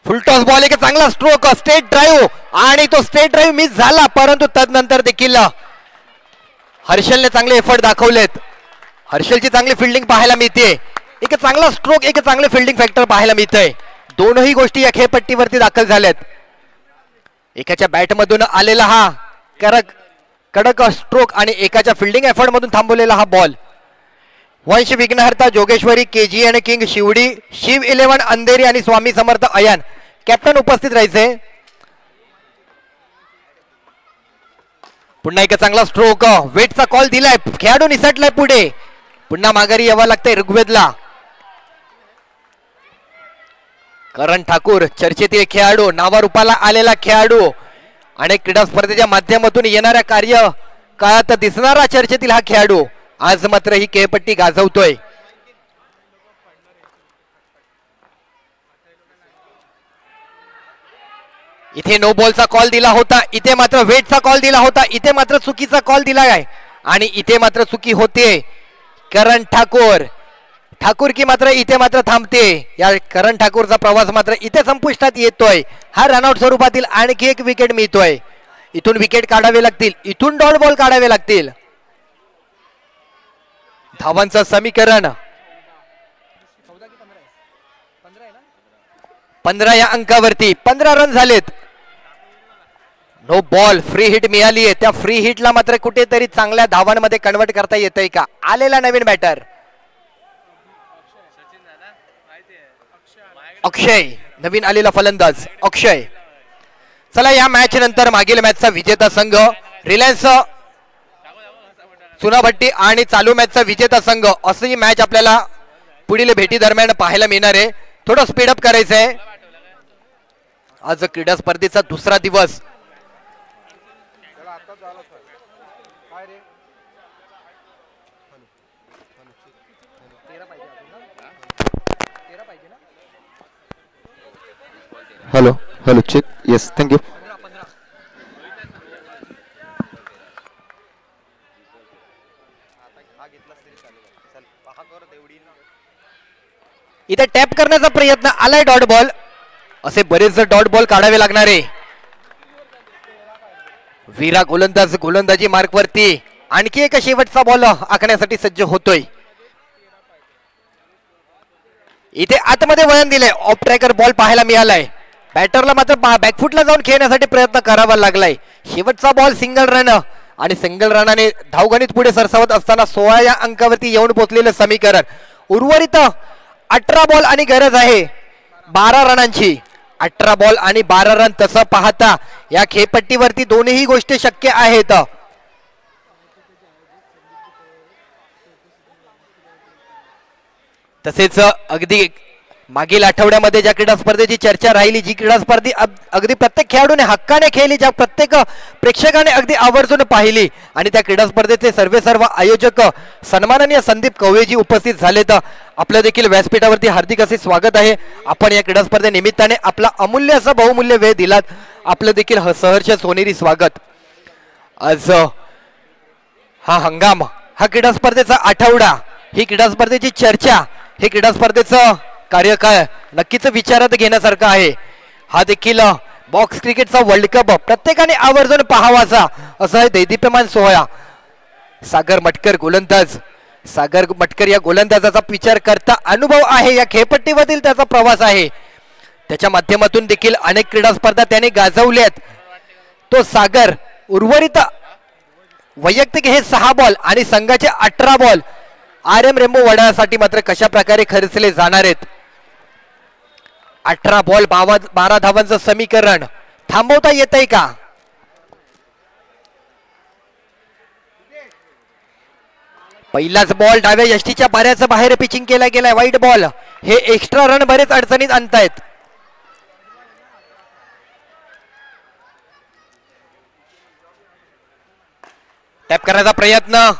[SPEAKER 2] फुलटॉस बॉल, एक चांगला स्ट्रोक, स्टेट ड्राईव्ह आणि तो स्टेट ड्राईव्ह मिस झाला. परंतु तदनंतर देखील हर्षलने चांगले एफर्ट दाखवलेत. हर्षलची चांगली फिल्डिंग पाहायला मिळते. एक चांगला स्ट्रोक, एक चांगले फिल्डिंग फॅक्टर पाहायला मिळतंय. दोनही गोष्टी या खेळपट्टीवरती दाखल झाल्यात. एकाच्या बॅटमधून आलेला हा कडक स्ट्रोक आणि एकाच्या फिल्डिंग एफर्ट मधून थांबवलेला हा बॉल. वंश विघ्नहर्ता जोगेश्वरी, KGN किंग शिवडी, शिव 11 अंधेरी आणि स्वामी समर्थ अयान कॅप्टन उपस्थित राहायचे. पुन्हा एक चांगला स्ट्रोक, वेटचा कॉल दिलाय, खेळाडू निसटलाय पुढे. पुन्हा माघारी यावं लागतंय ऋग्वेदला. करण ठाकूर चर्चेतील खेळाडू, नावारूपाला आलेला खेळाडू आणि क्रीडा स्पर्धेच्या माध्यमातून येणाऱ्या काळात दिसणारा चर्चेतील हा खेळाडू आज मात्र ही खेळपट्टी गाजवतोय. इथे नो बॉलचा कॉल दिला होता, इथे मात्र वेटचा कॉल दिला होता, इथे मात्र चुकीचा कॉल दिला आहे आणि इथे मात्र चुकी होते करण ठाकूर की मात्र इथे मात्र थांबते. या करण ठाकूरचा प्रवास मात्र इथे संपुष्टात येतोय. हा रनआउट स्वरूपातील आणखी एक विकेट मिळतोय. इथून विकेट काढावे लागतील, इथून डॉट बॉल काढावे लागतील. धावांचं समीकरण 15 या अंकावरती 15 रन झालेत. नो बॉल फ्री हिट मिळाली आहे. त्या फ्री हिटला मात्र कुठेतरी चांगल्या धावांमध्ये कन्वर्ट करता येतंय का? आलेला नवीन बॅटर अक्षय, नवीन आलेला फलंदाज अक्षय. चला या मॅच नंतर मागील मॅचचा विजेता संघ रिलायन्स चुनाभट्टी आणि चालू मॅचचा विजेता संघ असं ही मॅच आपल्याला पुढील भेटी दरम्यान पाहायला मिळणार आहे. थोडं स्पीडअप करायचं आहे. आज क्रीडा स्पर्धेचा दुसरा दिवस.
[SPEAKER 1] Hello hello check. Yes thank you.
[SPEAKER 2] इथे टॅप करण्याचा प्रयत्न आलाय डॉट बॉल. असे बरेच डॉट बॉल काढावे लागणार आहे. वीरा गोलंदाजी मार्क वरती आणखी एक शेवटचा बॉल आखण्यासाठी सज्ज होतोय. इथे आतमध्ये वळण दिले. ऑफ ट्रॅकर बॉल पाहायला मिळालाय. बॅटरला मात्र बॅकफुटला जाऊन खेळण्यासाठी प्रयत्न करावा लागलाय. शेवटचा बॉल सिंगल रन आणि सिंगल रनाने धावगणित पुढे सरसावत असताना 16 या अंकावरती येऊन पोहोचलेलं समीकरण. उर्वरित 18 बॉल आणि गरज आहे 12 रनांची. 18 बॉल आणि 12 रन. तसं पाहता या खेळपट्टीवरती दोन्ही गोष्टी शक्य आहेत. तसेच अगदी मागील आठवड्यामध्ये ज्या क्रीडा स्पर्धेची चर्चा राहिली, जी क्रीडा स्पर्धे अगदी प्रत्येक खेळाडूने हक्काने खेळली, ज्या प्रत्येक प्रेक्षकाने अगदी आवर्जून पाहिली आणि त्या क्रीडा स्पर्धेचे सर्व आयोजक सन्माननीय संदीप कवळेजी उपस्थित झालेत. आपलं देखील व्यासपीठावरती हार्दिक असे स्वागत आहे. आपण या क्रीडा स्पर्धेनिमित्ताने आपला अमूल्य असा बहुमूल्य वेळ दिलात. आपलं देखील सहर्ष सोनेरी स्वागत. आज हा हंगाम, हा क्रीडा स्पर्धेचा आठवडा, ही क्रीडा स्पर्धेची चर्चा, हे क्रीडा स्पर्धेचं कार्यकाळ नक्कीच विचारात घेण्यासारखं आहे. हा देखील बॉक्स क्रिकेटचा वर्ल्ड कप प्रत्येकाने आवर्जून पाहावाचा असा हे दैदिप्यमान सोहळा. सागर मटकर या गोलंदाजाचा विचार करता अनुभव आहे. या खेळपट्टीवरील त्याचा प्रवास आहे. त्याच्या माध्यमातून देखील अनेक क्रीडा स्पर्धा त्याने गाजवल्यात. तो सागर उर्वरित वैयक्तिक हे 6 बॉल आणि संघाचे 18 बॉल RM रेम्बो वडासाठी मात्र कशा प्रकारे खर्चले जाणार आहेत. 18 बॉल 12 धावांचं समीकरण थांबवता येतंय का? पहिलाच बॉल डाव्या यष्टीच्या पाऱ्याचं बाहेर पिचिंग केला गेलाय. वाईट बॉल. हे एक्स्ट्रा रन बरेच अडचणीत आणतायत. टॅप करण्याचा प्रयत्न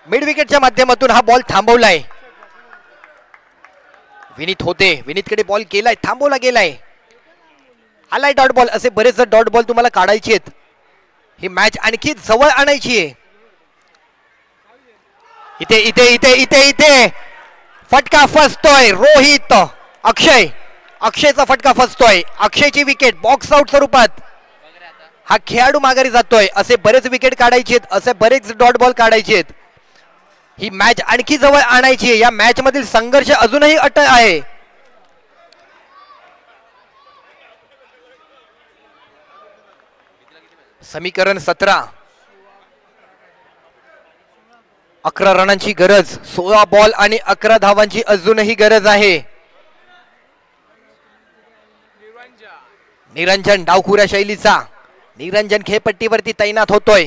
[SPEAKER 2] मिड विकेटच्या माध्यमातून हा बॉल थांबवलाय. विनीतकडे बॉल केलाय, थांबवला गेलाय. आलाय डॉट बॉल. असे बरेच डॉट बॉल तुम्हाला काढायचे आहेत. ही मॅच आणखी जवळ आणायची आहे. इथे इथे इथे इथे इथे फटका फसतोय. रोहित अक्षयचा फटका फसतोय. अक्षयची विकेट बॉक्स आउट स्वरूपात. हा खेळाडू माघारी जातोय. असे बरेच विकेट काढायचे आहेत, असे बरेच डॉट बॉल काढायचे आहेत. ही मॅच आणखी जवळ आणायची आहे. या मॅच मधील संघर्ष अजूनही अटळ आहे. समीकरण 17. 11 रनांची गरज. 16 बॉल आणि 11 धावांची अजूनही गरज आहे. निरंजन डावखुऱ्या शैलीचा निरंजन खेळपट्टीवरती तैनात होतोय.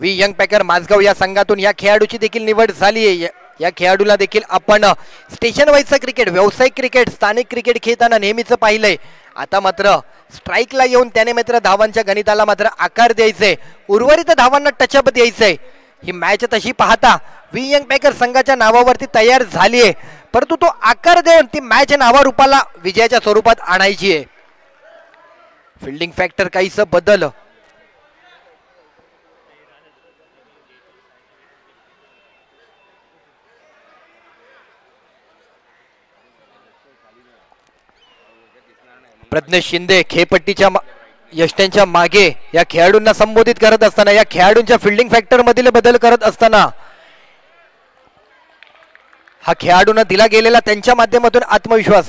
[SPEAKER 2] यंग पॅकर माझगाव या संघातून या खेळाडूची देखील निवड झाली आहे. या खेळाडूला देखील आपण स्टेशन वाईजचं क्रिकेट, व्यावसायिक क्रिकेट, स्थानिक क्रिकेट खेळताना नेहमीच पाहिलंय. आता मात्र स्ट्राईकला येऊन त्याने मात्र धावांच्या गणिताला मात्र आकार द्यायचे, उर्वरित धावांना टचअप द्यायचंय. ही मॅच तशी पाहता यंग पॅकर संघाच्या नावावरती तयार झाली आहे, परंतु तो आकार देऊन ती मॅच नावारूपाला विजयाच्या स्वरूपात आणायची आहे. फिल्डिंग फॅक्टर काहीच बदल. प्रज्ञेश शिंदे खेळपट्टीच्या यष्ट्यांच्या मागे या खेळाडूंना संबोधित करत असताना, या खेळाडूंच्या फिल्डिंग फॅक्टर मधील बदल करत असताना, हा खेळाडूंना दिला गेलेला त्यांच्या माध्यमातून आत्मविश्वास.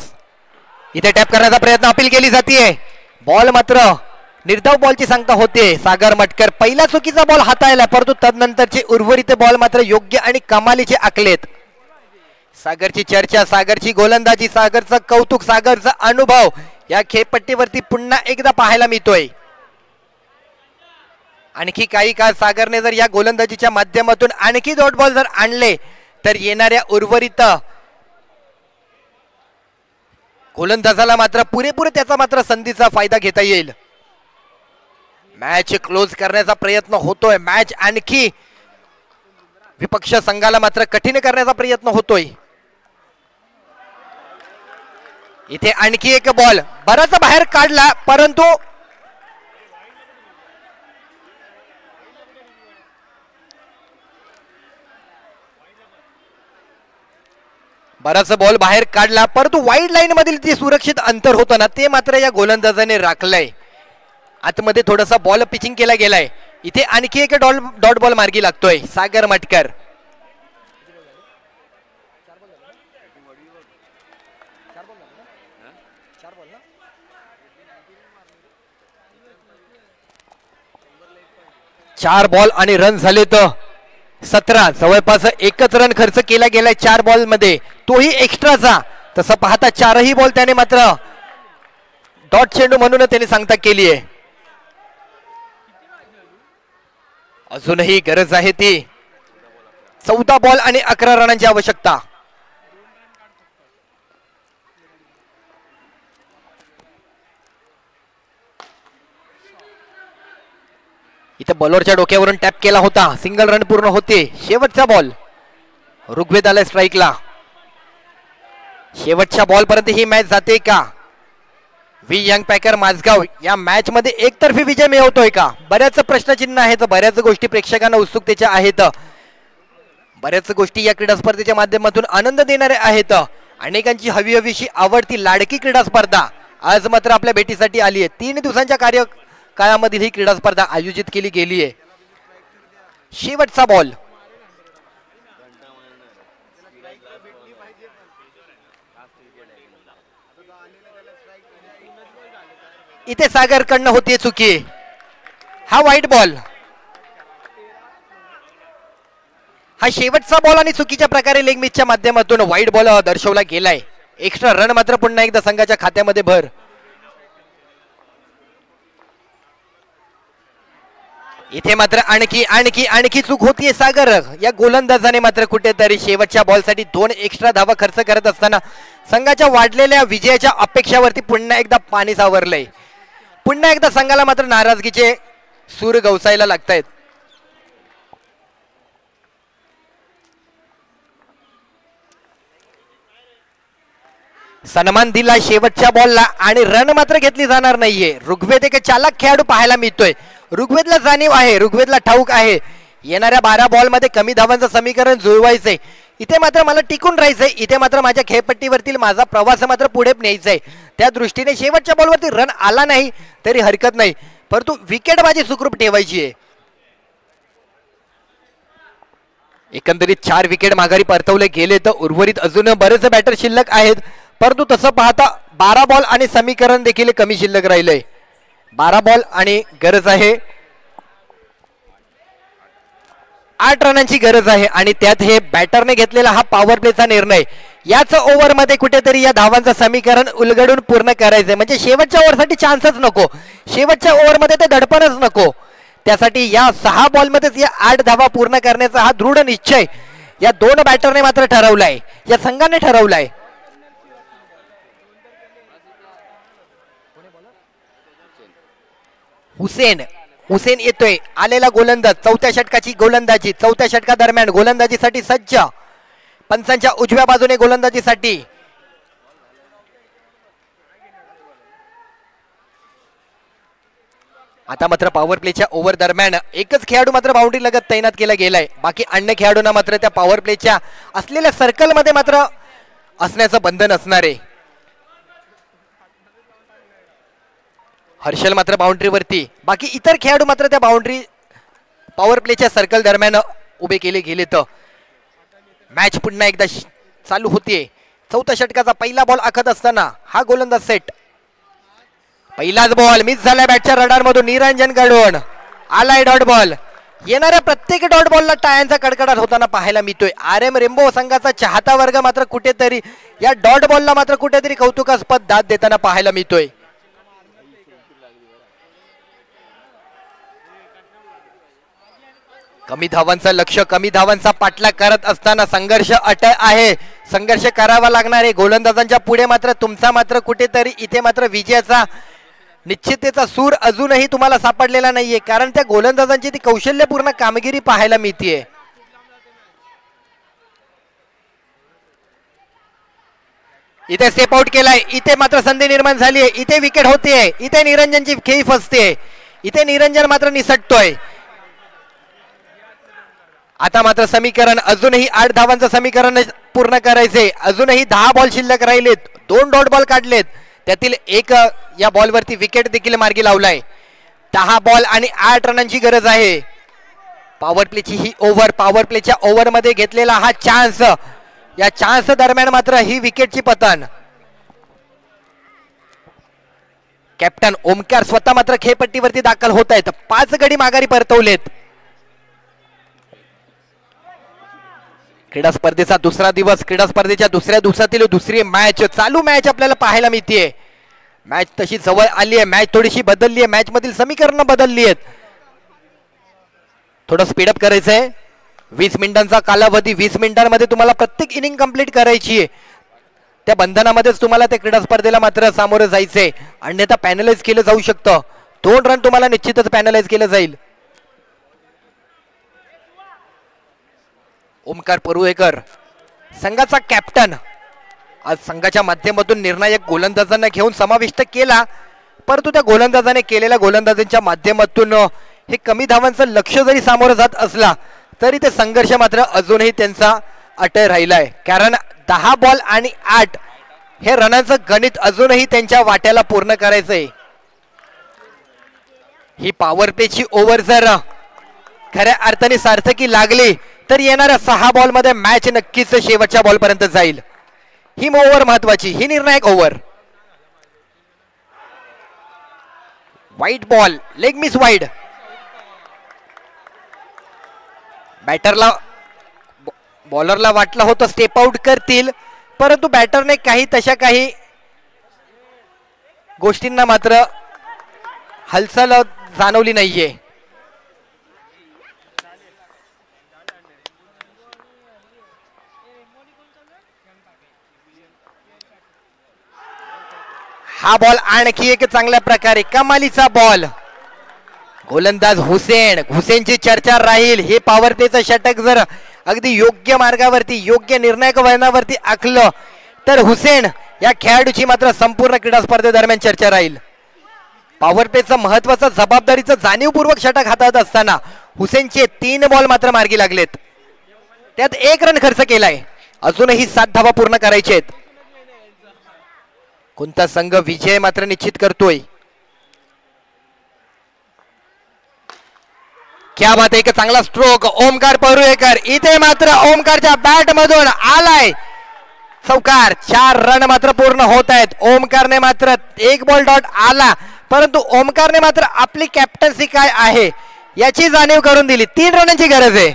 [SPEAKER 2] इथे टॅप करण्याचा प्रयत्न अपील केली जाते. बॉल मात्र निर्धाव बॉलची सांगता होते. सागर मटकर पहिला चुकीचा बॉल हाताळला, परंतु तदनंतरचे उर्वरित बॉल मात्र योग्य आणि कमालीचे आखलेत. सागरची चर्चा, सागरची गोलंदाजी, सागरचं कौतुक, सागरचा अनुभव या खेळपट्टीवरती पुन्हा एकदा पाहायला मिळतोय. आणखी काही काळ सागरने जर या गोलंदाजीच्या माध्यमातून आणखी डॉट बॉल जर आणले तर येणाऱ्या उर्वरित गोलंदाजाला मात्र पुरेपूर त्याचा मात्र संधीचा फायदा घेता येईल. मॅच क्लोज करण्याचा प्रयत्न होतोय. मॅच आणखी विपक्ष संघाला मात्र कठीण करण्याचा प्रयत्न होतोय. इथे आणखी एक बॉल बराच बाहेर काढला, परंतु बराच बॉल बाहेर काढला, परंतु वाईड लाईन मधील जे सुरक्षित अंतर होतं ना ते मात्र या गोलंदाजाने राखलंय. आतमध्ये थोडासा बॉल पिचिंग केला गेलाय. इथे आणखी एक डॉट बॉल मार्गी लागतोय. सागर मटकर चार बॉल आणि रन झाले तर 17. जवळपास एकच रन खर्च केला गेलाय 4 बॉल मध्ये, तोही एक्स्ट्राचा. तसं पाहता 4ही बॉल त्याने मात्र डॉट चेंडू म्हणून त्याने सांगता केली आहे. अजूनही गरज आहे ती 14 बॉल आणि 11 रनांची आवश्यकता. इथे बॉलरच्या डोक्यावरून टॅप केला होता. सिंगल रन पूर्ण होते. शेवटचा बॉल ऋग्वेद आला स्ट्राईकला. शेवटच्या बॉल पर्यंत ही मॅच जाते का? व्ही यंग पॅकर माझगाव या मॅच मध्ये एकतर्फी विजय मिळवतोय का? बऱ्याच प्रश्नचिन्ह आहेत, बऱ्याच गोष्टी प्रेक्षकांना उत्सुकतेच्या आहेत, बऱ्याच गोष्टी या क्रीडा स्पर्धेच्या माध्यमातून आनंद देणाऱ्या आहेत. अनेकांची हवी हवीशी आवडती लाडकी क्रीडा स्पर्धा आज मात्र आपल्या भेटीसाठी आली आहे. 3 दिवसांच्या काळामध्ये ही क्रीडा स्पर्धा आयोजित केली गेली आहे. शेवटचा बॉल इथे सागर कडनं होती चुकी. हा वाईट बॉल, हा शेवटचा बॉल आणि चुकीच्या प्रकारे लेग मिसच्या माध्यमातून वाईट बॉल दर्शवला गेलाय. एक्स्ट्रा रन मात्र पुन्हा एकदा संघाच्या खात्यामध्ये भर. इथे मात्र आणखी आणखी आणखी चूक होतीये सागर या गोलंदाजाने. मात्र कुठेतरी शेवटच्या बॉलसाठी 2 एक्स्ट्रा धावा खर्च करत असताना संघाच्या वाढलेल्या विजयाच्या अपेक्षावरती पुन्हा एकदा पाणी सावरलंय. पुन्हा एकदा संघाला मात्र नाराजगीचे सूर गवसायला लागतायत. सन्मान दिला शेवटच्या बॉलला आणि रन मात्र घेतली जाणार नाहीये. ऋग्वेद एक चालाक खेळाडू पाहायला मिळतोय. ऋग्वेदला जाणीव आहे, ऋग्वेदला ठाऊक आहे येणाऱ्या 12 बॉल मध्ये कमी धावांचं समीकरण जुळवायचंय. इथे मात्र मला टिकून राहायचंय. इथे मात्र माझ्या खेळपट्टीवरतील माझा प्रवास मात्र पुढे न्यायचाय. त्या दृष्टीने शेवटच्या बॉलवरती रन आला नाही तरी हरकत नाही, परंतु विकेट बाजी सुखरूप ठेवायची आहे. एकंदरीत 4 विकेट माघारी परतवले गेले तर उर्वरित अजून बरेच बॅटर शिल्लक आहेत, परंतु तसं पाहता 12 बॉल आणि समीकरण देखील कमी शिल्लक राहिलंय. 12 बॉल आणि गरज आहे 8 रनांची गरज आहे आणि त्यात हे बॅटरने घेतलेला हा पॉवर प्लेचा निर्णय. याच ओव्हर मध्ये कुठेतरी या धावांचं समीकरण उलगडून पूर्ण करायचंय. म्हणजे शेवटच्या ओव्हरसाठी चान्सच नको, शेवटच्या ओव्हर मध्ये ते दडपणच नको. त्यासाठी या 6 बॉल मध्येच या 8 धावा पूर्ण करण्याचा हा दृढ निश्चय या 2 बॅटरने मात्र ठरवलाय, या संघाने ठरवलाय. हुसेन येतोय, आलेला गोलंदाज. 4थ्या षटकाची गोलंदाजी, 4थ्या षटकादरम्यान गोलंदाजीसाठी सज्ज. पंचांच्या उजव्या बाजूने गोलंदाजीसाठी आता मात्र पॉवर प्लेच्या ओव्हर दरम्यान एकच खेळाडू मात्र बाउंड्री लगत तैनात केला गेलाय. बाकी अन्य खेळाडूंना मात्र त्या पॉवर प्लेच्या असलेल्या सर्कल मध्ये मात्र असण्याचं बंधन असणार आहे. हर्षल मात्र बाउंड्रीवरती, बाकी इतर खेळाडू मात्र त्या बाउंड्री पॉवर प्लेच्या सर्कल दरम्यान उभे केले गेले. तर मॅच पुन्हा एकदा चालू होतीये. चौथ्या षटकाचा पहिला बॉल आखत असताना हा गोलंदाज सेट. पहिलाच बॉल मिस झालाय बॅटच्या रडार मधून निरंजन कडून. आलाय डॉट बॉल. येणाऱ्या प्रत्येक डॉट बॉलला टाळ्यांचा कडकडाट होताना पाहायला मिळतोय. RM रेम्बो संघाचा चाहता वर्ग मात्र कुठेतरी या डॉट बॉलला मात्र कुठेतरी कौतुकास्पद दाद देताना पाहायला मिळतोय. कमी धावांचं लक्ष, कमी धावांचा पाठलाग करत असताना संघर्ष अटळ आहे. संघर्ष करावा लागणार आहे. गोलंदाजांच्या पुढे मात्र तुमचा मात्र कुठेतरी इथे मात्र विजयाचा निश्चिततेचा सूर अजूनही तुम्हाला सापडलेला नाहीये, कारण त्या गोलंदाजांची ती कौशल्यपूर्ण कामगिरी पाहायला मिळतीये. इथे स्टेप आउट केलाय. इथे मात्र संधी निर्माण झाली आहे. इथे विकेट होतीये. इथे निरंजनची खेळी फसते. इथे निरंजन मात्र निसटतोय. आता मात्र समीकरण अजूनही 8 धावांचं समीकरण पूर्ण करायचे. अजूनही 10 बॉल शिल्लक राहिलेत. 2 डॉट बॉल काढलेत, त्यातील एक या बॉलवरती विकेट देखील मार्गी लावलाय. 10 बॉल आणि 8 रनांची गरज आहे. पॉवर प्लेची ही ओव्हर, पॉवर प्लेच्या ओव्हर मध्ये घेतलेला हा चान्स, या चान्स दरम्यान मात्र ही विकेटची पतन. कॅप्टन ओमकार स्वतः मात्र खेळपट्टीवरती दाखल होत आहेत. 5 गडी माघारी परतवलेत. क्रीडा स्पर्धेचा दुसरा दिवस, क्रीडा स्पर्धेच्या दुसऱ्या दिवसातील दुसरी मॅच, चालू मॅच आपल्याला पाहायला मिळते. मॅच तशी जवळ आली आहे. मॅच थोडीशी बदलली आहे. मॅच मधील समीकरण बदलली आहेत. थोडं स्पीडअप करायचंय. 20 मिनिटांचा कालावधी, 20 मिनिटांमध्ये तुम्हाला प्रत्येक इनिंग कंप्लीट करायची आहे. त्या बंधनामध्येच तुम्हाला त्या क्रीडा स्पर्धेला मात्र सामोरं जायचंय, अन्यथा पॅनलाइज केलं जाऊ शकतं. 2 रन तुम्हाला निश्चितच पॅनलाइज केलं जाईल. ओमकार परुळेकर संघाचा कॅप्टन आज संघाच्या माध्यमातून निर्णायक गोलंदाजांना घेऊन समाविष्ट केला, परंतु त्या गोलंदाजाने केलेल्या गोलंदाजांच्या माध्यमातून हे कमी धावांचं लक्ष जरी सामोरं जात असला तरी ते संघर्ष मात्र अजूनही त्यांचा अटळ राहिलाय. कारण 10 बॉल आणि 8 हे रनांचं गणित अजूनही त्यांच्या वाट्याला पूर्ण करायचंय. ही पॉवर प्लेची ओव्हर जर खऱ्या अर्थाने सार्थकी लागली तर येणाऱ्या 6 बॉल मध्ये मॅच नक्कीच शेवटच्या बॉल पर्यंत जाईल. ही ओव्हर महत्वाची, ही निर्णायक ओव्हर. वाईट बॉल, लेग मिस वाईड. बॅटरला बॉलरला वाटलं होतं स्टेप आउट करतील, परंतु बॅटरने काही गोष्टींना मात्र हालचाल जाणवली नाहीये. हा बॉल आणखी एक चांगल्या प्रकारे कमालीचा बॉल. गोलंदाज हुसेनची चर्चा राहील. हे पॉवर प्लेचं षटक जर अगदी योग्य मार्गावरती, योग्य निर्णायक वळणावरती आखलं तर हुसेन या खेळाडूची मात्र संपूर्ण क्रीडा स्पर्धेदरम्यान चर्चा राहील. पॉवर प्लेचं महत्वाचं जबाबदारीचं जाणीवपूर्वक षटक हातात असताना हुसेनचे 3 बॉल मात्र मार्गी लागलेत. त्यात 1 रन खर्च केलाय. अजूनही 7 धावा पूर्ण करायचे आहेत. कोणता संघ विजय मात्र निश्चित करतोय? क्या बात आहे. एक चांगला स्ट्रोक ओमकार परुळेकर. इथे मात्र ओमकारच्या बॅट मधून आलाय चौकार. 4 रन मात्र पूर्ण होत आहेत. ओमकारने मात्र 1 बॉल डॉट आला, परंतु ओमकारने मात्र आपली कॅप्टन्सी काय आहे याची जाणीव करून दिली. 3 रनांची गरज आहे.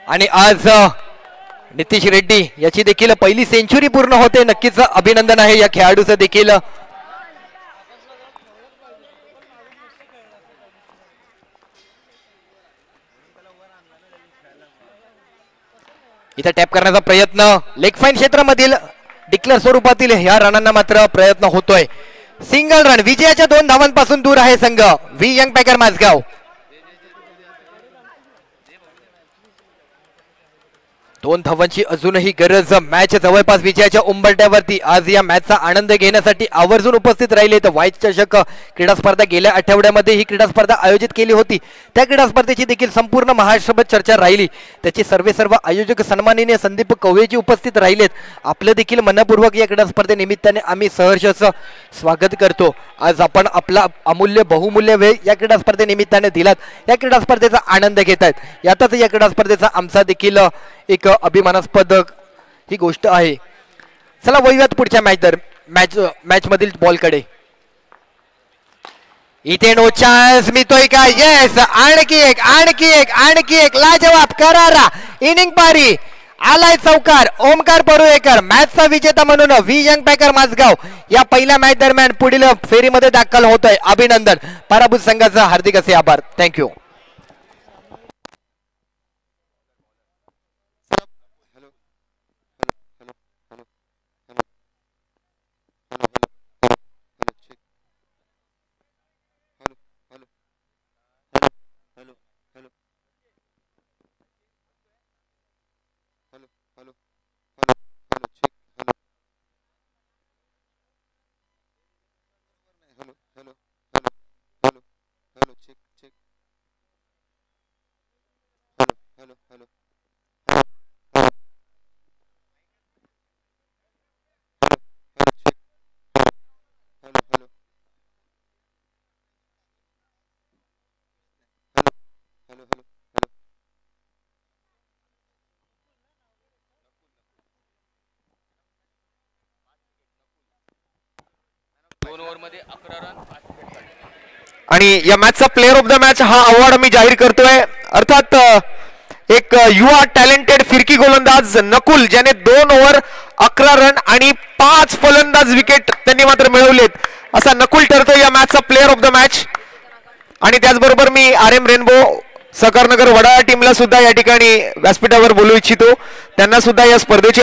[SPEAKER 2] आणि आज नितीश रेड्डी याची देखील पहिली सेंचुरी पूर्ण होते. नक्कीच अभिनंदन आहे या खेळाडूचं देखील. इथे टॅप करण्याचा प्रयत्न, लेग फाईन क्षेत्रामधील डिक्लेअर स्वरूपातील ह्या रनांना मात्र प्रयत्न होतोय. Single run. विजयाच्या 2 धावांपासून दूर आहे संघ व्ही यंग पॅकर माझगाव. 2 धावांची अजूनही गरज. मॅच जवळपास विजयाच्या उंबरठ्यावरती. आज या मॅचचा आनंद घेण्यासाठी आवर्जून उपस्थित राहिले तर व्हाईट चषक क्रीडा स्पर्धा गेल्या आठवड्यामध्ये ही क्रीडा स्पर्धा आयोजित केली होती. त्या क्रीडा स्पर्धेची देखील संपूर्ण महाराष्ट्रभर चर्चा राहिली. त्याची सर्व आयोजक सन्माननीय संदीप कवळेजी उपस्थित राहिलेत. आपलं देखील मनपूर्वक या क्रीडा स्पर्धेनिमित्ताने आम्ही सहर्ष स्वागत करतो. आज आपण आपला अमूल्य बहुमूल्य वेळ या क्रीडा स्पर्धेनिमित्ताने दिलात. या क्रीडा स्पर्धेचा आनंद घेत आहेत. यातच या क्रीडा स्पर्धेचा आमचा देखील एक अभिमानास्पद ही गोष्ट आहे. चला वळूयात पुढच्या मॅच मधील बॉलकडे. इथे नो चान्स मिळतोय का? येस, आणखी एक लाजवाब करारा इनिंग पारी. आलाय चौकार ओमकार परुळेकर. मॅचचा विजेता म्हणून व्ही यंग पॅकर माझगाव या पहिल्या मॅच दरम्यान पुढील फेरीमध्ये दाखल होतोय. अभिनंदन. पराभूत संघाचा हार्दिक असे आभार. थँक्यू.
[SPEAKER 1] आणि या मॅचचा प्लेअर ऑफ द मॅच हा अवॉर्ड मी जाहीर करतोय. अर्थात एक युवा टॅलेंटेड फिरकी गोलंदाज नकुल, ज्याने 2 ओव्हर 11 रन आणि 5 फलंदाज विकेट त्यांनी मात्र मिळवलेत, असा नकुल ठरतो या मॅचचा प्लेअर ऑफ द मॅच. आणि त्याचबरोबर मी RM रेनबो सहकारनगर वडाळा टीमला सुद्धा या ठिकाणी व्यासपीठावर बोलू इच्छितो. त्यांना सुद्धा या स्पर्धेची